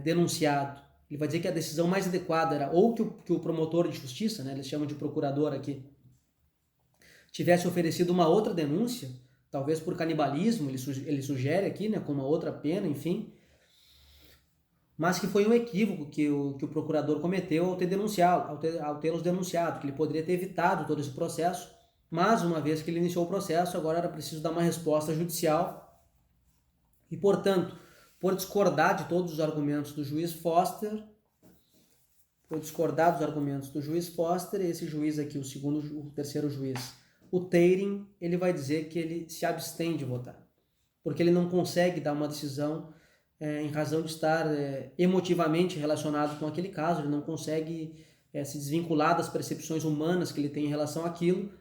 denunciado. Ele vai dizer que a decisão mais adequada era ou que o promotor de justiça, né, eles chamam de procurador aqui, tivesse oferecido uma outra denúncia, talvez por canibalismo, ele sugere aqui, né, com uma outra pena, enfim, mas que foi um equívoco que o procurador cometeu ao tê-los denunciado, que ele poderia ter evitado todo esse processo, mas uma vez que ele iniciou o processo, agora era preciso dar uma resposta judicial e, portanto, por discordar de todos os argumentos do juiz Foster, esse juiz aqui, o terceiro juiz, o Teirin, ele vai dizer que ele se abstém de votar, porque ele não consegue dar uma decisão em razão de estar emotivamente relacionado com aquele caso, ele não consegue se desvincular das percepções humanas que ele tem em relação àquilo,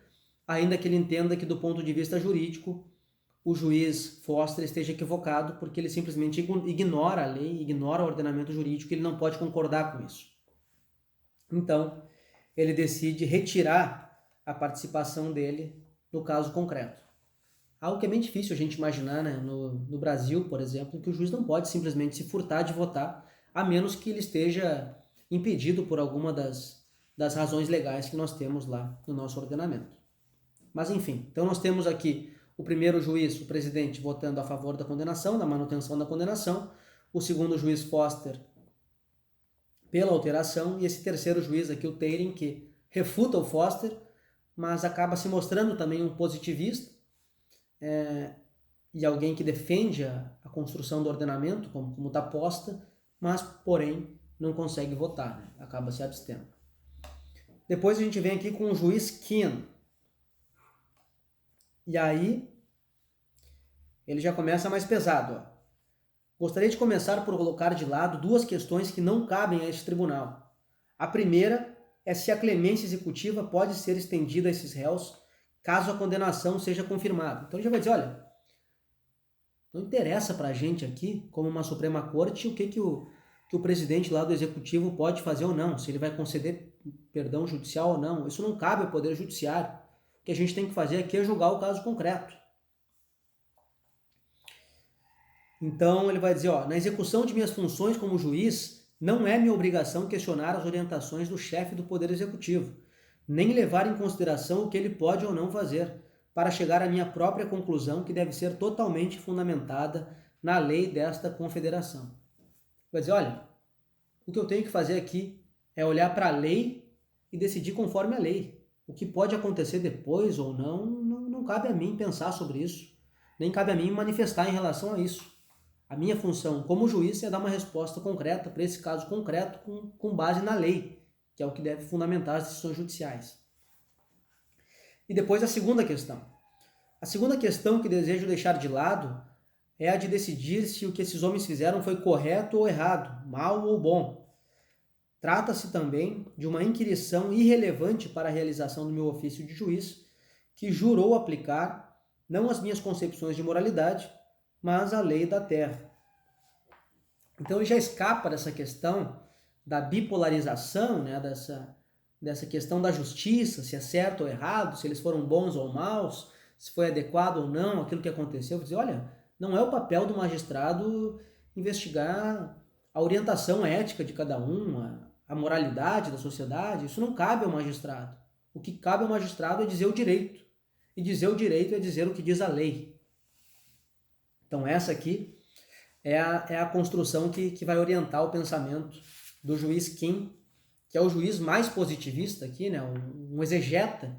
ainda que ele entenda que do ponto de vista jurídico o juiz Foster esteja equivocado, porque ele simplesmente ignora a lei, ignora o ordenamento jurídico, e ele não pode concordar com isso. Então, ele decide retirar a participação dele no caso concreto. Algo que é bem difícil a gente imaginar, né? No Brasil, por exemplo, que o juiz não pode simplesmente se furtar de votar, a menos que ele esteja impedido por alguma das razões legais que nós temos lá no nosso ordenamento. Mas enfim, então nós temos aqui o primeiro juiz, o presidente, votando a favor da condenação, da manutenção da condenação, o segundo juiz Foster pela alteração, e esse terceiro juiz aqui, o Teirin, que refuta o Foster, mas acaba se mostrando também um positivista, e alguém que defende a construção do ordenamento, como está posta, mas, porém, não consegue votar, né? Acaba se abstendo. Depois a gente vem aqui com o juiz Keane. E aí, ele já começa mais pesado. Ó. Gostaria de começar por colocar de lado duas questões que não cabem a este tribunal. A primeira é se a clemência executiva pode ser estendida a esses réus caso a condenação seja confirmada. Então ele já vai dizer, olha, não interessa para a gente aqui, como uma Suprema Corte, o que o presidente lá do Executivo pode fazer ou não, se ele vai conceder perdão judicial ou não. Isso não cabe ao Poder Judiciário. O que a gente tem que fazer aqui é julgar o caso concreto. Então ele vai dizer, ó, na execução de minhas funções como juiz, não é minha obrigação questionar as orientações do chefe do Poder Executivo, nem levar em consideração o que ele pode ou não fazer, para chegar à minha própria conclusão, que deve ser totalmente fundamentada na lei desta confederação. Vai dizer, olha, o que eu tenho que fazer aqui é olhar para a lei e decidir conforme a lei. O que pode acontecer depois ou não cabe a mim pensar sobre isso, nem cabe a mim manifestar em relação a isso. A minha função como juiz é dar uma resposta concreta para esse caso concreto com base na lei, que é o que deve fundamentar as decisões judiciais. E depois a segunda questão. A segunda questão que desejo deixar de lado é a de decidir se o que esses homens fizeram foi correto ou errado, mal ou bom. Trata-se também de uma inquirição irrelevante para a realização do meu ofício de juiz, que jurou aplicar não as minhas concepções de moralidade, mas a lei da terra. Então ele já escapa dessa questão da bipolarização, né, dessa questão da justiça, se é certo ou errado, se eles foram bons ou maus, se foi adequado ou não aquilo que aconteceu. Dizer, olha, não é o papel do magistrado investigar a orientação ética de cada um, a moralidade da sociedade. Isso não cabe ao magistrado. O que cabe ao magistrado é dizer o direito. E dizer o direito é dizer o que diz a lei. Então essa aqui é a construção que vai orientar o pensamento do juiz Keane, que é o juiz mais positivista aqui, né? um exegeta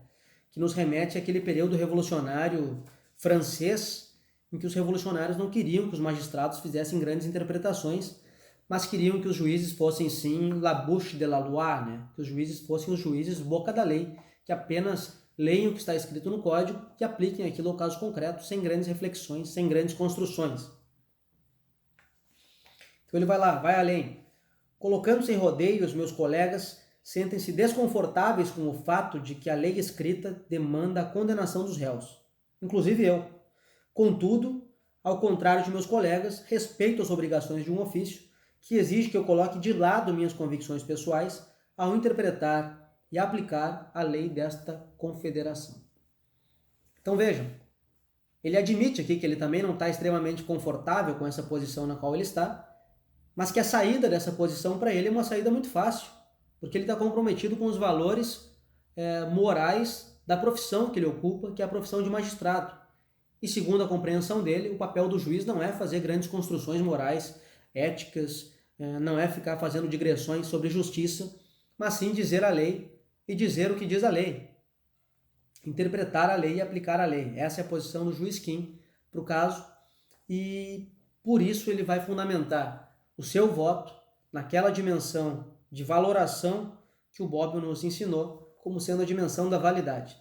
que nos remete àquele período revolucionário francês, em que os revolucionários não queriam que os magistrados fizessem grandes interpretações, mas queriam que os juízes fossem sim la bouche de la loi, né? Que os juízes fossem os juízes boca da lei, que apenas leiam o que está escrito no código e apliquem aquilo ao caso concreto, sem grandes reflexões, sem grandes construções. Então ele vai lá, vai além. Colocando-se em rodeio, os meus colegas sentem-se desconfortáveis com o fato de que a lei escrita demanda a condenação dos réus, inclusive eu. Contudo, ao contrário de meus colegas, respeito as obrigações de um ofício que exige que eu coloque de lado minhas convicções pessoais ao interpretar e aplicar a lei desta confederação. Então vejam, ele admite aqui que ele também não está extremamente confortável com essa posição na qual ele está, mas que a saída dessa posição para ele é uma saída muito fácil, porque ele está comprometido com os valores morais da profissão que ele ocupa, que é a profissão de magistrado. E segundo a compreensão dele, o papel do juiz não é fazer grandes construções morais, éticas, não é ficar fazendo digressões sobre justiça, mas sim dizer a lei e dizer o que diz a lei. Interpretar a lei e aplicar a lei. Essa é a posição do juiz Keane para o caso, e por isso ele vai fundamentar o seu voto naquela dimensão de valoração que o Bobbio nos ensinou como sendo a dimensão da validade.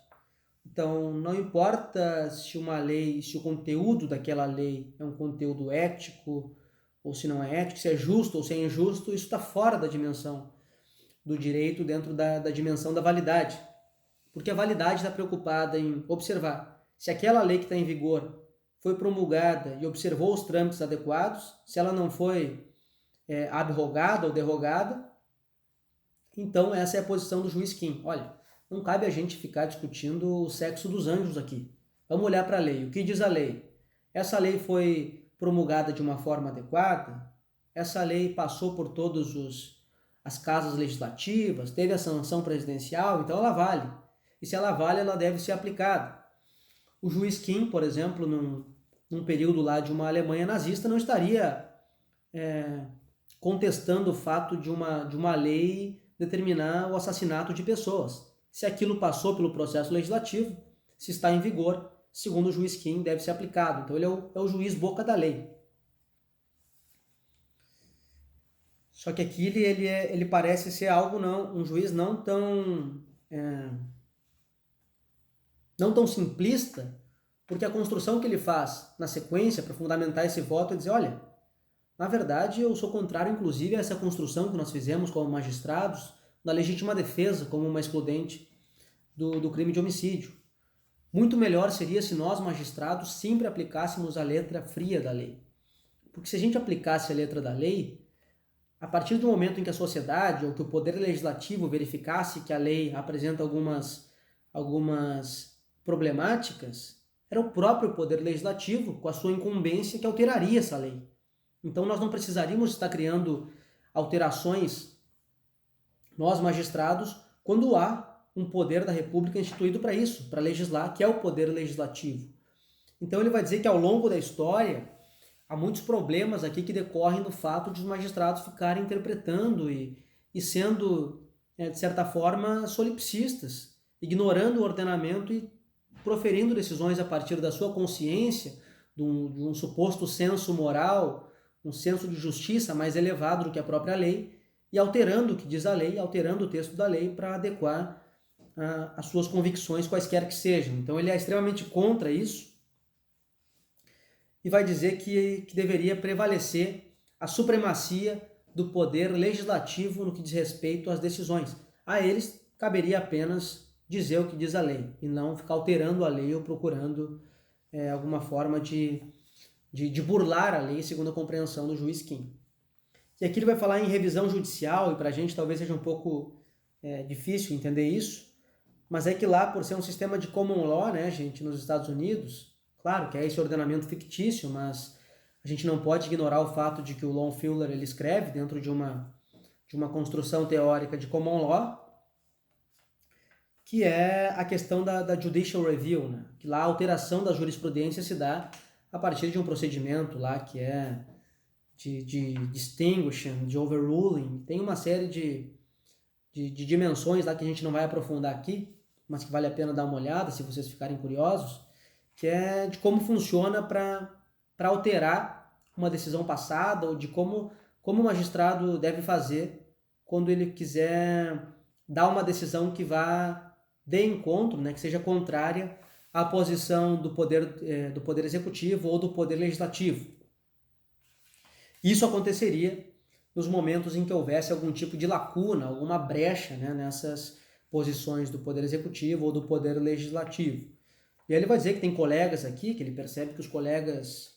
Então, não importa se uma lei, se o conteúdo daquela lei é um conteúdo ético ou se não é ético, se é justo ou se é injusto, isso está fora da dimensão do direito, dentro da dimensão da validade. Porque a validade está preocupada em observar se aquela lei que está em vigor foi promulgada e observou os trâmites adequados, se ela não foi abrogada ou derrogada. Então essa é a posição do juiz Kim. Olha, não cabe a gente ficar discutindo o sexo dos anjos aqui. Vamos olhar para a lei. O que diz a lei? Essa lei foi promulgada de uma forma adequada? Essa lei passou por todas as casas legislativas, teve a sanção presidencial, então ela vale. E se ela vale, ela deve ser aplicada. O juiz Kim, por exemplo, num período lá de uma Alemanha nazista, não estaria contestando o fato de uma lei determinar o assassinato de pessoas. Se aquilo passou pelo processo legislativo, se está em vigor, segundo o juiz Kim, deve ser aplicado. Então ele é o juiz boca da lei. Só que aqui ele parece ser um juiz não tão simplista, porque a construção que ele faz na sequência para fundamentar esse voto é dizer, olha, na verdade eu sou contrário inclusive a essa construção que nós fizemos como magistrados da legítima defesa como uma excludente do crime de homicídio. Muito melhor seria se nós magistrados sempre aplicássemos a letra fria da lei. Porque se a gente aplicasse a letra da lei, a partir do momento em que a sociedade ou que o poder legislativo verificasse que a lei apresenta algumas problemáticas, era o próprio poder legislativo, com a sua incumbência, que alteraria essa lei. Então nós não precisaríamos estar criando alterações, nós magistrados, quando há um poder da República instituído para isso, para legislar, que é o poder legislativo. Então ele vai dizer que ao longo da história há muitos problemas aqui que decorrem do fato de os magistrados ficarem interpretando e sendo, de certa forma, solipsistas, ignorando o ordenamento e proferindo decisões a partir da sua consciência, de um suposto senso moral, um senso de justiça mais elevado do que a própria lei, e alterando o que diz a lei, alterando o texto da lei para adequar as suas convicções, quaisquer que sejam. Então ele é extremamente contra isso e vai dizer que deveria prevalecer a supremacia do poder legislativo no que diz respeito às decisões. A eles caberia apenas dizer o que diz a lei e não ficar alterando a lei ou procurando alguma forma de burlar a lei segundo a compreensão do juiz Kim. E aqui ele vai falar em revisão judicial, e para a gente talvez seja um pouco difícil entender isso, mas é que lá, por ser um sistema de common law, né, gente, nos Estados Unidos, claro que é esse ordenamento fictício, mas a gente não pode ignorar o fato de que o Lon Fuller ele escreve dentro de uma construção teórica de common law, que é a questão da judicial review, né? Que lá a alteração da jurisprudência se dá a partir de um procedimento lá que é de distinguishing, de overruling. Tem uma série de dimensões lá que a gente não vai aprofundar aqui, mas que vale a pena dar uma olhada se vocês ficarem curiosos, que é de como funciona para alterar uma decisão passada, ou de como o magistrado deve fazer quando ele quiser dar uma decisão que vá de encontro, né, que seja contrária à posição do poder executivo ou do poder legislativo. Isso aconteceria nos momentos em que houvesse algum tipo de lacuna, alguma brecha, né, nessas posições do poder executivo ou do poder legislativo. E aí ele vai dizer que tem colegas aqui, que ele percebe que os colegas,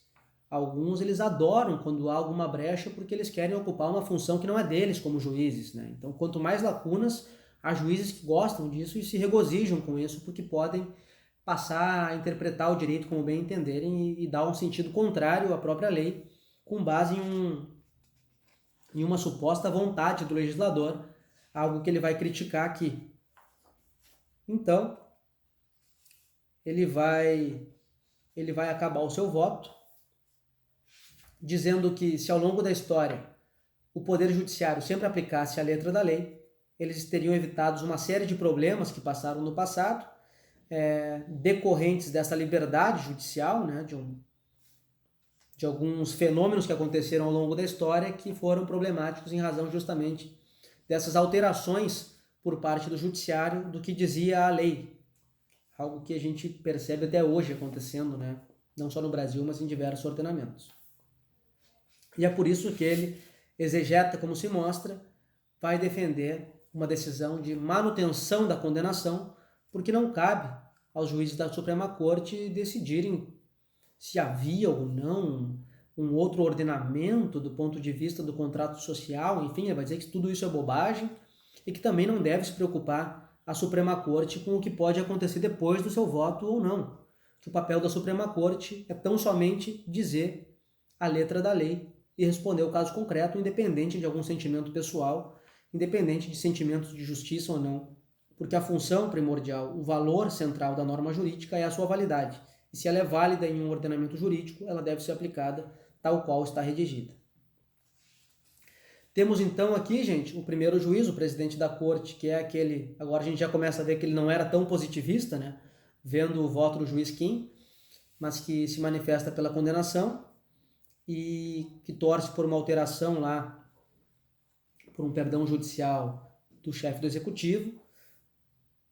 alguns, eles adoram quando há alguma brecha porque eles querem ocupar uma função que não é deles como juízes, né? Então, quanto mais lacunas, há juízes que gostam disso e se regozijam com isso porque podem passar a interpretar o direito como bem entenderem e dar um sentido contrário à própria lei com base em uma suposta vontade do legislador, algo que ele vai criticar aqui. Então, ele vai acabar o seu voto dizendo que se ao longo da história o Poder Judiciário sempre aplicasse a letra da lei, eles teriam evitado uma série de problemas que passaram no passado, decorrentes dessa liberdade judicial, né, de alguns fenômenos que aconteceram ao longo da história que foram problemáticos em razão justamente dessas alterações por parte do judiciário do que dizia a lei. Algo que a gente percebe até hoje acontecendo, né? Não só no Brasil, mas em diversos ordenamentos. E é por isso que ele, exegeta, como se mostra, vai defender uma decisão de manutenção da condenação, porque não cabe aos juízes da Suprema Corte decidirem se havia ou não um outro ordenamento do ponto de vista do contrato social. Enfim, ele vai dizer que tudo isso é bobagem e que também não deve se preocupar a Suprema Corte com o que pode acontecer depois do seu voto ou não. Que o papel da Suprema Corte é tão somente dizer a letra da lei e responder o caso concreto, independente de algum sentimento pessoal, independente de sentimentos de justiça ou não. Porque a função primordial, o valor central da norma jurídica é a sua validade. E se ela é válida em um ordenamento jurídico, ela deve ser aplicada tal qual está redigida. Temos então aqui, gente, o primeiro juiz, o presidente da corte, que é aquele... Agora a gente já começa a ver que ele não era tão positivista, né? Vendo o voto do juiz Kim, mas que se manifesta pela condenação e que torce por uma alteração lá, por um perdão judicial do chefe do executivo.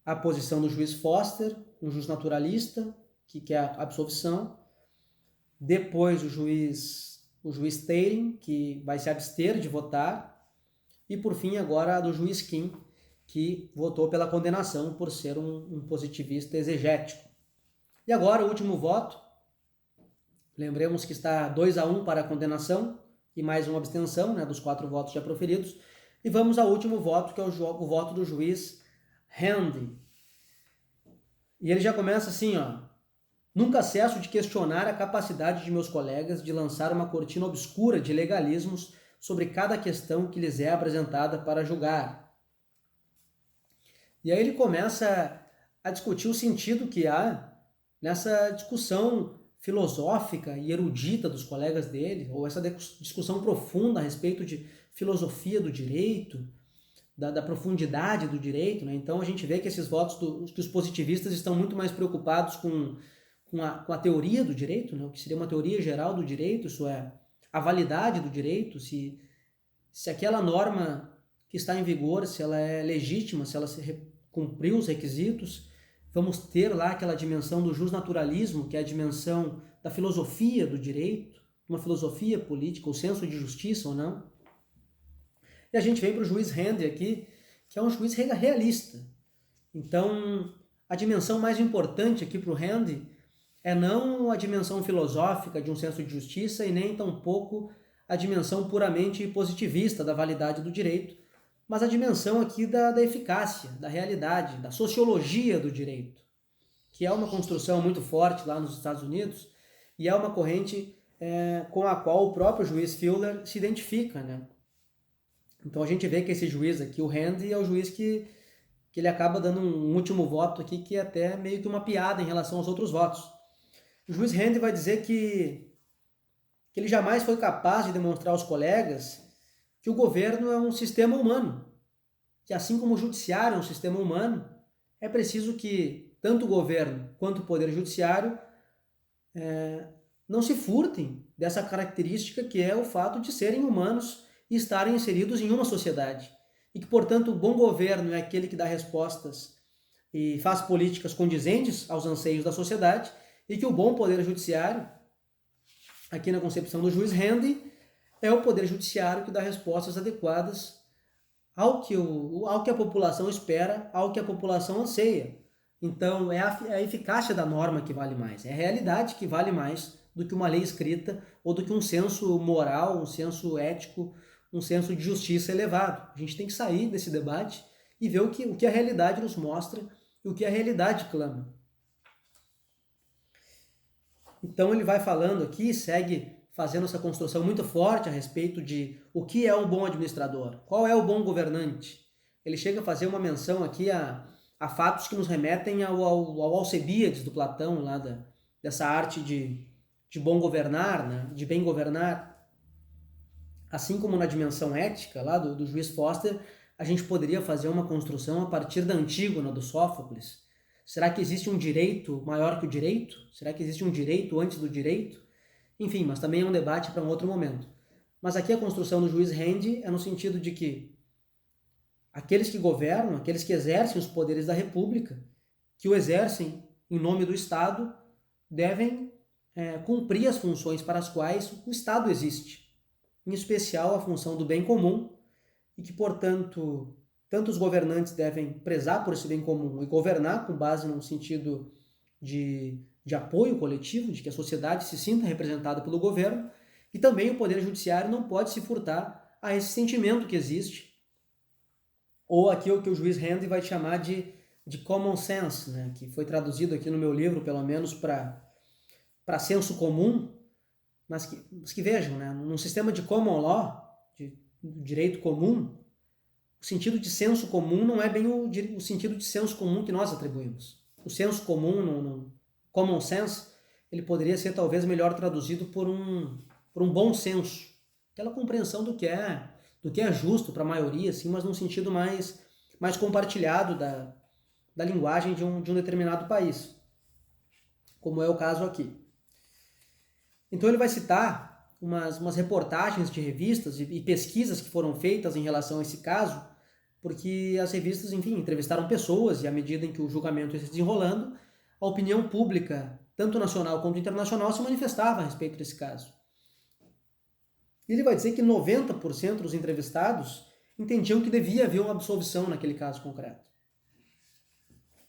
A posição do juiz Foster, um juiz naturalista, que quer a absolvição. Depois o juiz Taylor, que vai se abster de votar. E por fim agora a do juiz Kim, que votou pela condenação por ser um positivista exegético. E agora o último voto. Lembremos que está 2-1 para a condenação e mais uma abstenção, né, dos 4 votos já proferidos. E vamos ao último voto, que é o voto do juiz Handy. E ele já começa assim, ó: nunca cesso de questionar a capacidade de meus colegas de lançar uma cortina obscura de legalismos sobre cada questão que lhes é apresentada para julgar. E aí ele começa a discutir o sentido que há nessa discussão filosófica e erudita dos colegas dele, ou essa discussão profunda a respeito de filosofia do direito, da profundidade do direito, né? Então a gente vê que esses votos que os positivistas estão muito mais preocupados com a teoria do direito, né? O que seria uma teoria geral do direito, isso é, a validade do direito, se aquela norma que está em vigor, se ela é legítima, se ela cumpriu os requisitos. Vamos ter lá aquela dimensão do justnaturalismo, que é a dimensão da filosofia do direito, uma filosofia política, o senso de justiça ou não. E a gente vem para o juiz Handy aqui, que é um juiz realista. Então, a dimensão mais importante aqui para o Handy é não a dimensão filosófica de um senso de justiça e nem tampouco a dimensão puramente positivista da validade do direito, mas a dimensão aqui da eficácia, da realidade, da sociologia do direito, que é uma construção muito forte lá nos Estados Unidos e é uma corrente com a qual o próprio juiz Fuller se identifica, né? Então a gente vê que esse juiz aqui, o Handy, é o juiz que ele acaba dando um último voto aqui que é até meio que uma piada em relação aos outros votos. O juiz Handy vai dizer que ele jamais foi capaz de demonstrar aos colegas que o governo é um sistema humano, que assim como o judiciário é um sistema humano, é preciso que tanto o governo quanto o poder judiciário não se furtem dessa característica que é o fato de serem humanos e estarem inseridos em uma sociedade. E que, portanto, o bom governo é aquele que dá respostas e faz políticas condizentes aos anseios da sociedade, e que o bom poder judiciário, aqui na concepção do juiz Handy, é o poder judiciário que dá respostas adequadas ao que a população espera, ao que a população anseia. Então, é a eficácia da norma que vale mais, é a realidade que vale mais do que uma lei escrita ou do que um senso moral, um senso ético, um senso de justiça elevado. A gente tem que sair desse debate e ver o que a realidade nos mostra e o que a realidade clama. Então ele vai falando aqui, segue fazendo essa construção muito forte a respeito de o que é um bom administrador, qual é o bom governante. Ele chega a fazer uma menção aqui a fatos que nos remetem ao Alcebíades do Platão, lá dessa arte de bom governar, né? De bem governar. Assim como na dimensão ética, lá do juiz Foster, a gente poderia fazer uma construção a partir da Antígona, do Sófocles. Será que existe um direito maior que o direito? Será que existe um direito antes do direito? Enfim, mas também é um debate para um outro momento. Mas aqui a construção do juiz Handy é no sentido de que aqueles que governam, aqueles que exercem os poderes da República, que o exercem em nome do Estado, devem cumprir as funções para as quais o Estado existe. em especial a função do bem comum, e que, portanto, tanto os governantes devem prezar por esse bem comum e governar com base num sentido de apoio coletivo, de que a sociedade se sinta representada pelo governo, e também o Poder Judiciário não pode se furtar a esse sentimento que existe, ou aquilo que o juiz Randi vai chamar de common sense, né? Que foi traduzido aqui no meu livro, pelo menos para senso comum, mas que vejam, né? Num sistema de common law, de direito comum, o sentido de senso comum não é bem o sentido de senso comum que nós atribuímos. O senso comum, no common sense, ele poderia ser talvez melhor traduzido por um bom senso, aquela compreensão do que é justo para a maioria, assim, mas num sentido mais compartilhado da linguagem de um determinado país, como é o caso aqui. Então ele vai citar umas reportagens de revistas e pesquisas que foram feitas em relação a esse caso, porque as revistas, enfim, entrevistaram pessoas e à medida em que o julgamento ia se desenrolando, a opinião pública, tanto nacional quanto internacional, se manifestava a respeito desse caso. E ele vai dizer que 90% dos entrevistados entendiam que devia haver uma absolvição naquele caso concreto.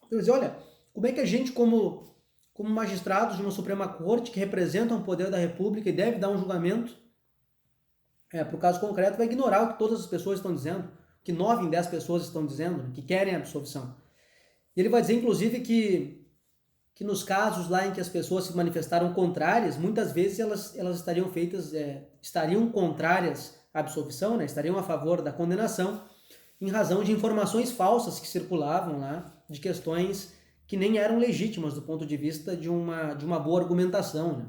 Então ele diz, olha, como é que a gente, como magistrados de uma Suprema Corte que representam o poder da República e deve dar um julgamento para o caso concreto, vai ignorar o que todas as pessoas estão dizendo, o que 9 em 10 pessoas estão dizendo, né, que querem a absolvição. E ele vai dizer, inclusive, que nos casos lá em que as pessoas se manifestaram contrárias, muitas vezes elas estariam contrárias à absolvição, né, estariam a favor da condenação, em razão de informações falsas que circulavam lá, de questões que nem eram legítimas do ponto de vista de uma boa argumentação, né?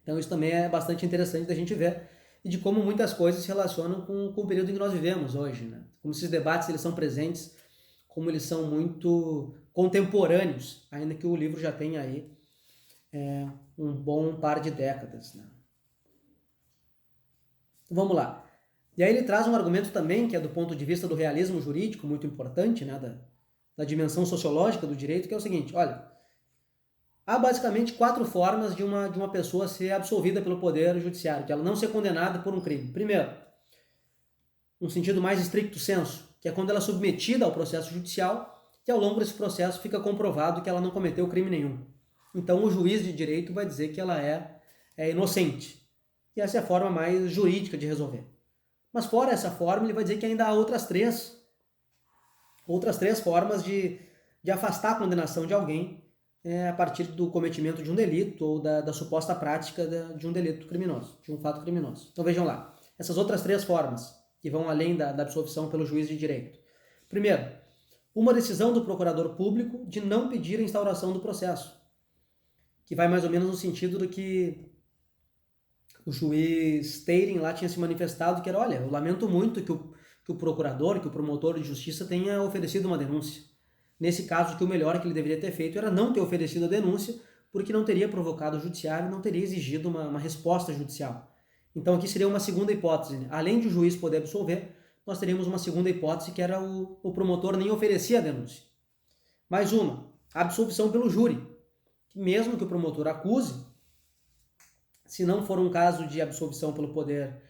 Então isso também é bastante interessante da gente ver, e de como muitas coisas se relacionam com o período em que nós vivemos hoje, né? Como esses debates eles são presentes, como eles são muito contemporâneos, ainda que o livro já tenha aí um bom par de décadas, né? Então, vamos lá. E aí ele traz um argumento também, que é do ponto de vista do realismo jurídico, muito importante, né, da dimensão sociológica do direito, que é o seguinte, olha, há basicamente 4 formas de uma pessoa ser absolvida pelo Poder Judiciário, de ela não ser condenada por um crime. Primeiro, um sentido mais estricto sensu, que é quando ela é submetida ao processo judicial e ao longo desse processo fica comprovado que ela não cometeu crime nenhum. Então o juiz de direito vai dizer que ela é inocente. E essa é a forma mais jurídica de resolver. Mas fora essa forma, ele vai dizer que ainda há outras três formas de afastar a condenação de alguém a partir do cometimento de um delito ou da suposta prática de um delito criminoso, de um fato criminoso. Então vejam lá, essas outras 3 formas que vão além da absolvição pelo juiz de direito. Primeiro, uma decisão do procurador público de não pedir a instauração do processo, que vai mais ou menos no sentido do que o juiz Teirin lá tinha se manifestado, que era, olha, eu lamento muito que o procurador, que o promotor de justiça tenha oferecido uma denúncia. Nesse caso, que o melhor que ele deveria ter feito era não ter oferecido a denúncia, porque não teria provocado o judiciário, não teria exigido uma resposta judicial. Então aqui seria uma segunda hipótese, né? Além de o juiz poder absolver, nós teríamos uma segunda hipótese, que era o promotor nem oferecer a denúncia. Mais uma, a absolvição pelo júri, que mesmo que o promotor acuse, se não for um caso de absolvição pelo poder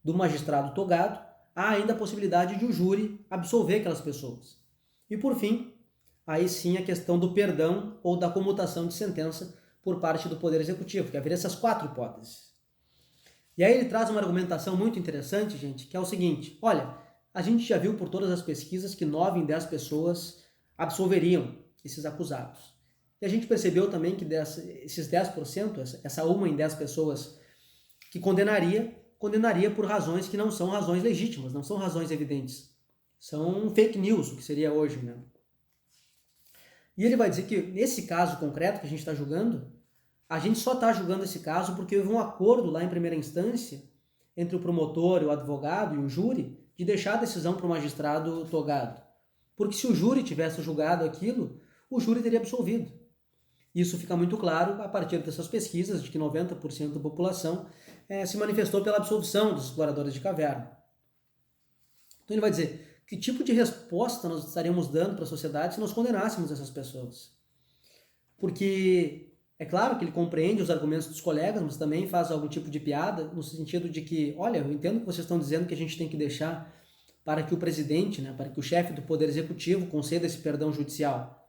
do magistrado togado, há ainda a possibilidade de o júri absolver aquelas pessoas. E por fim, aí sim a questão do perdão ou da comutação de sentença por parte do Poder Executivo, que haveria essas 4 hipóteses. E aí ele traz uma argumentação muito interessante, gente, que é o seguinte, olha, a gente já viu por todas as pesquisas que 9 em 10 pessoas absolveriam esses acusados. E a gente percebeu também que esses 10%, essa 1 em 10 pessoas que condenaria por razões que não são razões legítimas, não são razões evidentes. São fake news, o que seria hoje, né? E ele vai dizer que nesse caso concreto que a gente está julgando, a gente só está julgando esse caso porque houve um acordo lá em primeira instância entre o promotor, o advogado e o júri de deixar a decisão para o magistrado togado. Porque se o júri tivesse julgado aquilo, o júri teria absolvido. Isso fica muito claro a partir dessas pesquisas de que 90% da população se manifestou pela absolvição dos exploradores de caverna. Então ele vai dizer, que tipo de resposta nós estaríamos dando para a sociedade se nós condenássemos essas pessoas? Porque É claro que ele compreende os argumentos dos colegas, mas também faz algum tipo de piada, no sentido de que, olha, eu entendo que vocês estão dizendo que a gente tem que deixar para que o presidente, né, para que o chefe do Poder Executivo conceda esse perdão judicial.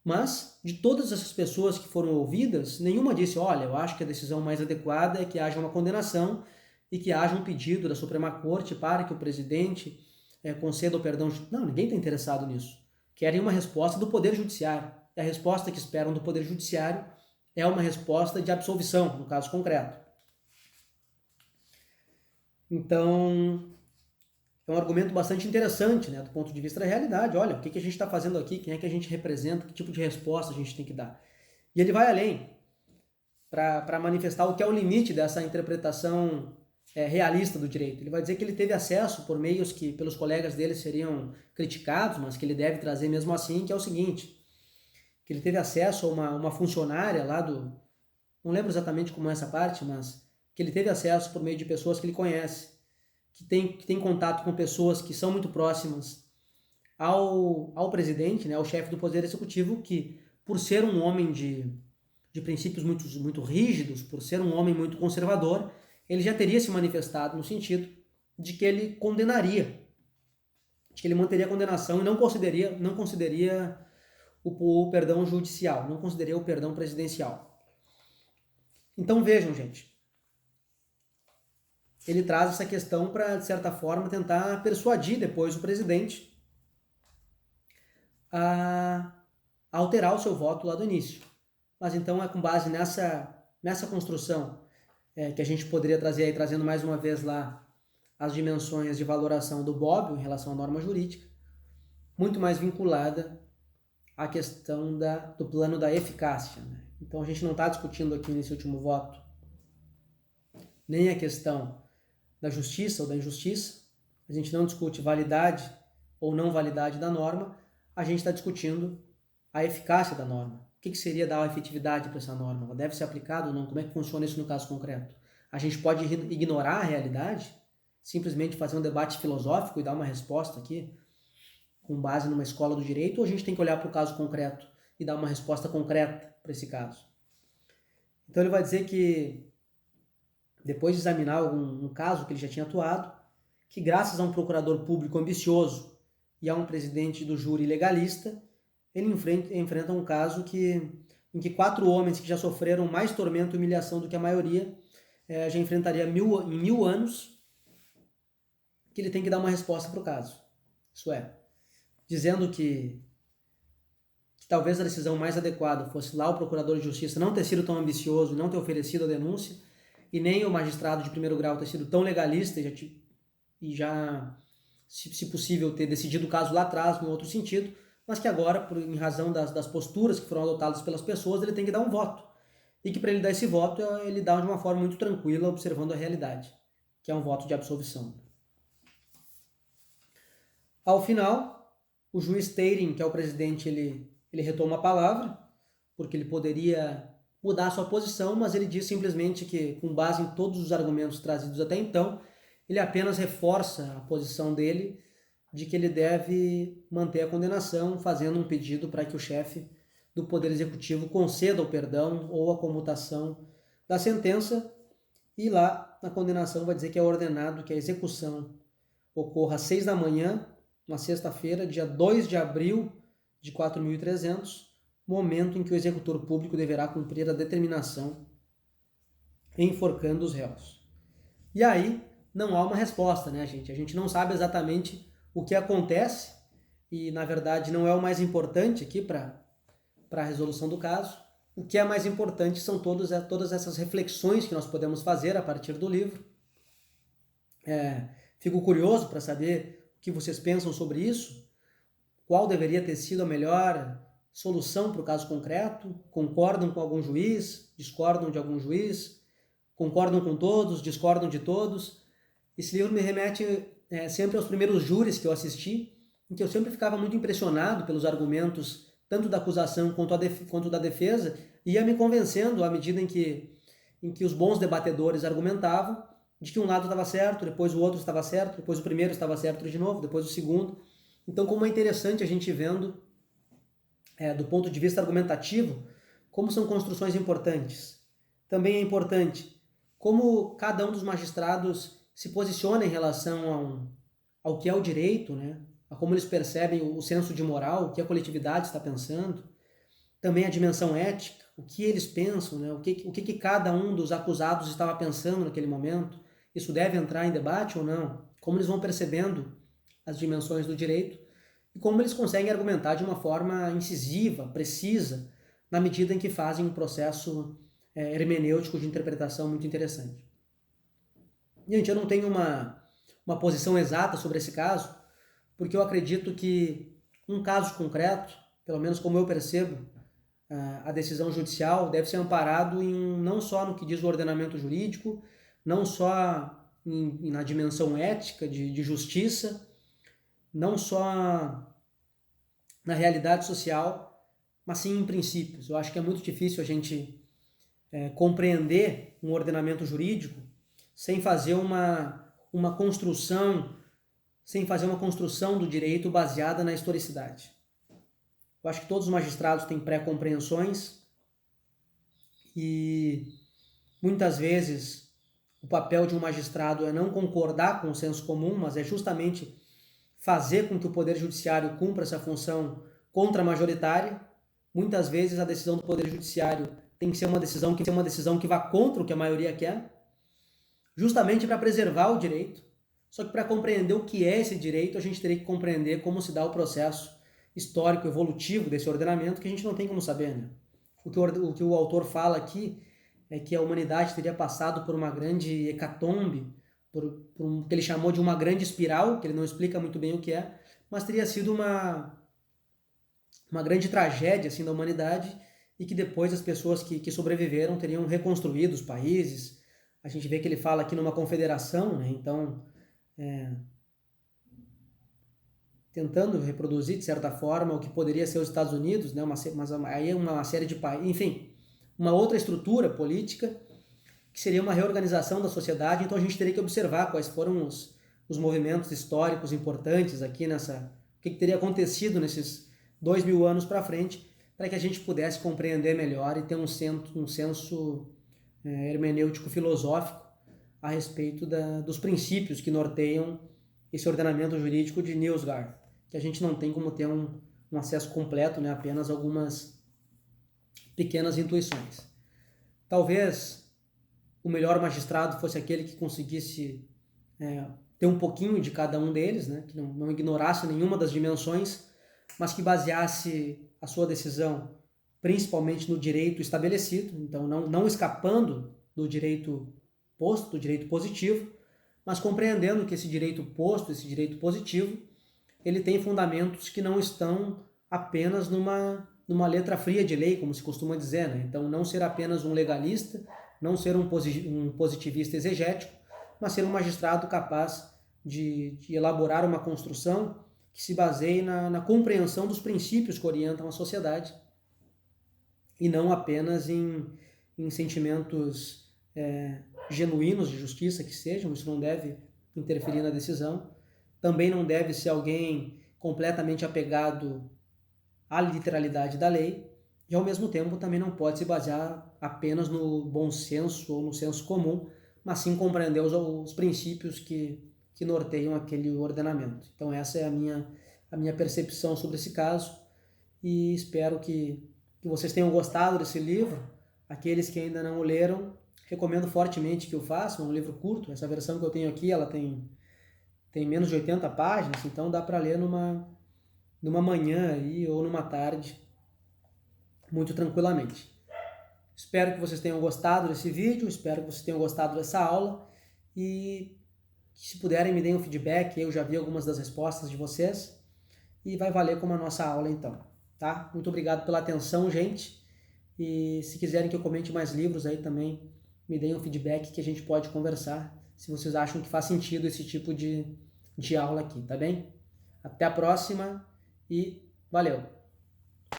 Mas, de todas essas pessoas que foram ouvidas, nenhuma disse, olha, eu acho que a decisão mais adequada é que haja uma condenação e que haja um pedido da Suprema Corte para que o presidente conceda o perdão. Não, ninguém está interessado nisso. Querem uma resposta do Poder Judiciário. E a resposta que esperam do Poder Judiciário é uma resposta de absolvição, no caso concreto. Então, é um argumento bastante interessante, né, do ponto de vista da realidade. Olha, o que a gente está fazendo aqui, quem é que a gente representa, que tipo de resposta a gente tem que dar. E ele vai além para manifestar o que é o limite dessa interpretação realista do direito. Ele vai dizer que ele teve acesso por meios que pelos colegas dele seriam criticados, mas que ele deve trazer mesmo assim, que é o seguinte, que ele teve acesso a uma funcionária lá do... Não lembro exatamente como é essa parte, mas que ele teve acesso por meio de pessoas que ele conhece, que tem contato com pessoas que são muito próximas ao presidente, né, ao chefe do Poder Executivo, que por ser um homem de princípios muito rígidos, por ser um homem muito conservador, ele já teria se manifestado no sentido de que ele condenaria, de que ele manteria a condenação e não consideraria o perdão judicial, não consideraria o perdão presidencial. Então vejam, gente, ele traz essa questão para, de certa forma, tentar persuadir depois o presidente a alterar o seu voto lá do início. Mas então é com base nessa construção que a gente poderia trazer aí, trazendo mais uma vez lá as dimensões de valoração do Bobbio em relação à norma jurídica, muito mais vinculada à questão do plano da eficácia, né? Então a gente não está discutindo aqui nesse último voto nem a questão da justiça ou da injustiça, a gente não discute validade ou não validade da norma, a gente está discutindo a eficácia da norma. O que seria dar efetividade para essa norma? Ela deve ser aplicada ou não? Como é que funciona isso no caso concreto? A gente pode ignorar a realidade, simplesmente fazer um debate filosófico e dar uma resposta aqui, com base numa escola do direito, ou a gente tem que olhar para o caso concreto e dar uma resposta concreta para esse caso? Então ele vai dizer que, depois de examinar um caso que ele já tinha atuado, que graças a um procurador público ambicioso e a um presidente do júri legalista, ele enfrenta um caso em que 4 homens que já sofreram mais tormento e humilhação do que a maioria, já enfrentaria em 1000 anos, que ele tem que dar uma resposta para o caso. Isso é, dizendo que talvez a decisão mais adequada fosse lá o procurador de justiça não ter sido tão ambicioso, não ter oferecido a denúncia, e nem o magistrado de primeiro grau ter sido tão legalista e já se possível, ter decidido o caso lá atrás, em outro sentido, mas que agora, em razão das posturas que foram adotadas pelas pessoas, ele tem que dar um voto. E que para ele dar esse voto, ele dá de uma forma muito tranquila, observando a realidade, que é um voto de absolvição. Ao final, o juiz Teirin, que é o presidente, ele retoma a palavra, porque ele poderia mudar a sua posição, mas ele diz simplesmente que, com base em todos os argumentos trazidos até então, ele apenas reforça a posição dele de que ele deve manter a condenação, fazendo um pedido para que o chefe do Poder Executivo conceda o perdão ou a comutação da sentença, e lá na condenação vai dizer que é ordenado que a execução ocorra às 6 da manhã, na sexta-feira, dia 2 de abril de 4.300, momento em que o executor público deverá cumprir a determinação enforcando os réus. E aí não há uma resposta, né, gente? A gente não sabe exatamente o que acontece e, na verdade, não é o mais importante aqui para a resolução do caso. O que é mais importante são todas essas reflexões que nós podemos fazer a partir do livro. Fico curioso para saber o que vocês pensam sobre isso, qual deveria ter sido a melhor solução para o caso concreto, concordam com algum juiz, discordam de algum juiz, concordam com todos, discordam de todos. Esse livro me remete sempre aos primeiros júris que eu assisti, em que eu sempre ficava muito impressionado pelos argumentos, tanto da acusação quanto da defesa, e ia me convencendo à medida em que os bons debatedores argumentavam, de que um lado estava certo, depois o outro estava certo, depois o primeiro estava certo de novo, depois o segundo. Então, como é interessante a gente vendo, do ponto de vista argumentativo, como são construções importantes. Também é importante como cada um dos magistrados se posiciona em relação ao que é o direito, né? A como eles percebem o senso de moral, o que a coletividade está pensando. Também a dimensão ética, o que eles pensam, né? O que cada um dos acusados estava pensando naquele momento. Isso deve entrar em debate ou não? Como eles vão percebendo as dimensões do direito e como eles conseguem argumentar de uma forma incisiva, precisa, na medida em que fazem um processo hermenêutico de interpretação muito interessante. Gente, eu não tenho uma posição exata sobre esse caso, porque eu acredito que um caso concreto, pelo menos como eu percebo, a decisão judicial deve ser amparado não só no que diz o ordenamento jurídico, não só na dimensão ética de justiça, não só na realidade social, mas sim em princípios. Eu acho que é muito difícil a gente compreender um ordenamento jurídico sem fazer uma construção, do direito baseada na historicidade. Eu acho que todos os magistrados têm pré-compreensões e muitas vezes o papel de um magistrado é não concordar com o senso comum, mas é justamente fazer com que o Poder Judiciário cumpra essa função contra-majoritária. Muitas vezes a decisão do Poder Judiciário tem que ser uma decisão que vá contra o que a maioria quer, justamente para preservar o direito. Só que para compreender o que é esse direito, a gente teria que compreender como se dá o processo histórico, evolutivo desse ordenamento, que a gente não tem como saber, né? O que o autor fala aqui é que a humanidade teria passado por uma grande hecatombe, por que ele chamou de uma grande espiral, que ele não explica muito bem o que é, mas teria sido uma grande tragédia assim, da humanidade, e que depois as pessoas que sobreviveram teriam reconstruído os países. A gente vê que ele fala aqui numa confederação, né? Então, tentando reproduzir, de certa forma, o que poderia ser os Estados Unidos, né? Mas aí é uma série de países, enfim, uma outra estrutura política, que seria uma reorganização da sociedade. Então a gente teria que observar quais foram os movimentos históricos importantes aqui o que teria acontecido nesses 2000 anos para frente, para que a gente pudesse compreender melhor e ter um senso hermenêutico filosófico a respeito dos princípios que norteiam esse ordenamento jurídico de Newsgard, que a gente não tem como ter um acesso completo, né? Apenas algumas pequenas intuições. Talvez o melhor magistrado fosse aquele que conseguisse ter um pouquinho de cada um deles, né? Que não ignorasse nenhuma das dimensões, mas que baseasse a sua decisão principalmente no direito estabelecido, então não escapando do direito posto, do direito positivo, mas compreendendo que esse direito posto, esse direito positivo, ele tem fundamentos que não estão apenas numa letra fria de lei, como se costuma dizer, né? Então não ser apenas um legalista, não ser um positivista exegético, mas ser um magistrado capaz de elaborar uma construção que se baseie na compreensão dos princípios que orientam a sociedade e não apenas em sentimentos genuínos de justiça que sejam. Isso não deve interferir na decisão. Também não deve ser alguém completamente apegado à literalidade da lei e, ao mesmo tempo, também não pode se basear apenas no bom senso ou no senso comum, mas sim compreender os princípios que norteiam aquele ordenamento. Então essa é a minha percepção sobre esse caso e espero que vocês tenham gostado desse livro. Aqueles que ainda não o leram, recomendo fortemente que o façam. É um livro curto, essa versão que eu tenho aqui, ela tem menos de 80 páginas, então dá para ler numa manhã aí, ou numa tarde, muito tranquilamente. Espero que vocês tenham gostado desse vídeo, espero que vocês tenham gostado dessa aula e que, se puderem, me deem um feedback. Eu já vi algumas das respostas de vocês e vai valer como a nossa aula então, tá? Muito obrigado pela atenção, gente, e se quiserem que eu comente mais livros aí também, me deem um feedback que a gente pode conversar, se vocês acham que faz sentido esse tipo de aula aqui, tá bem? Até a próxima e valeu!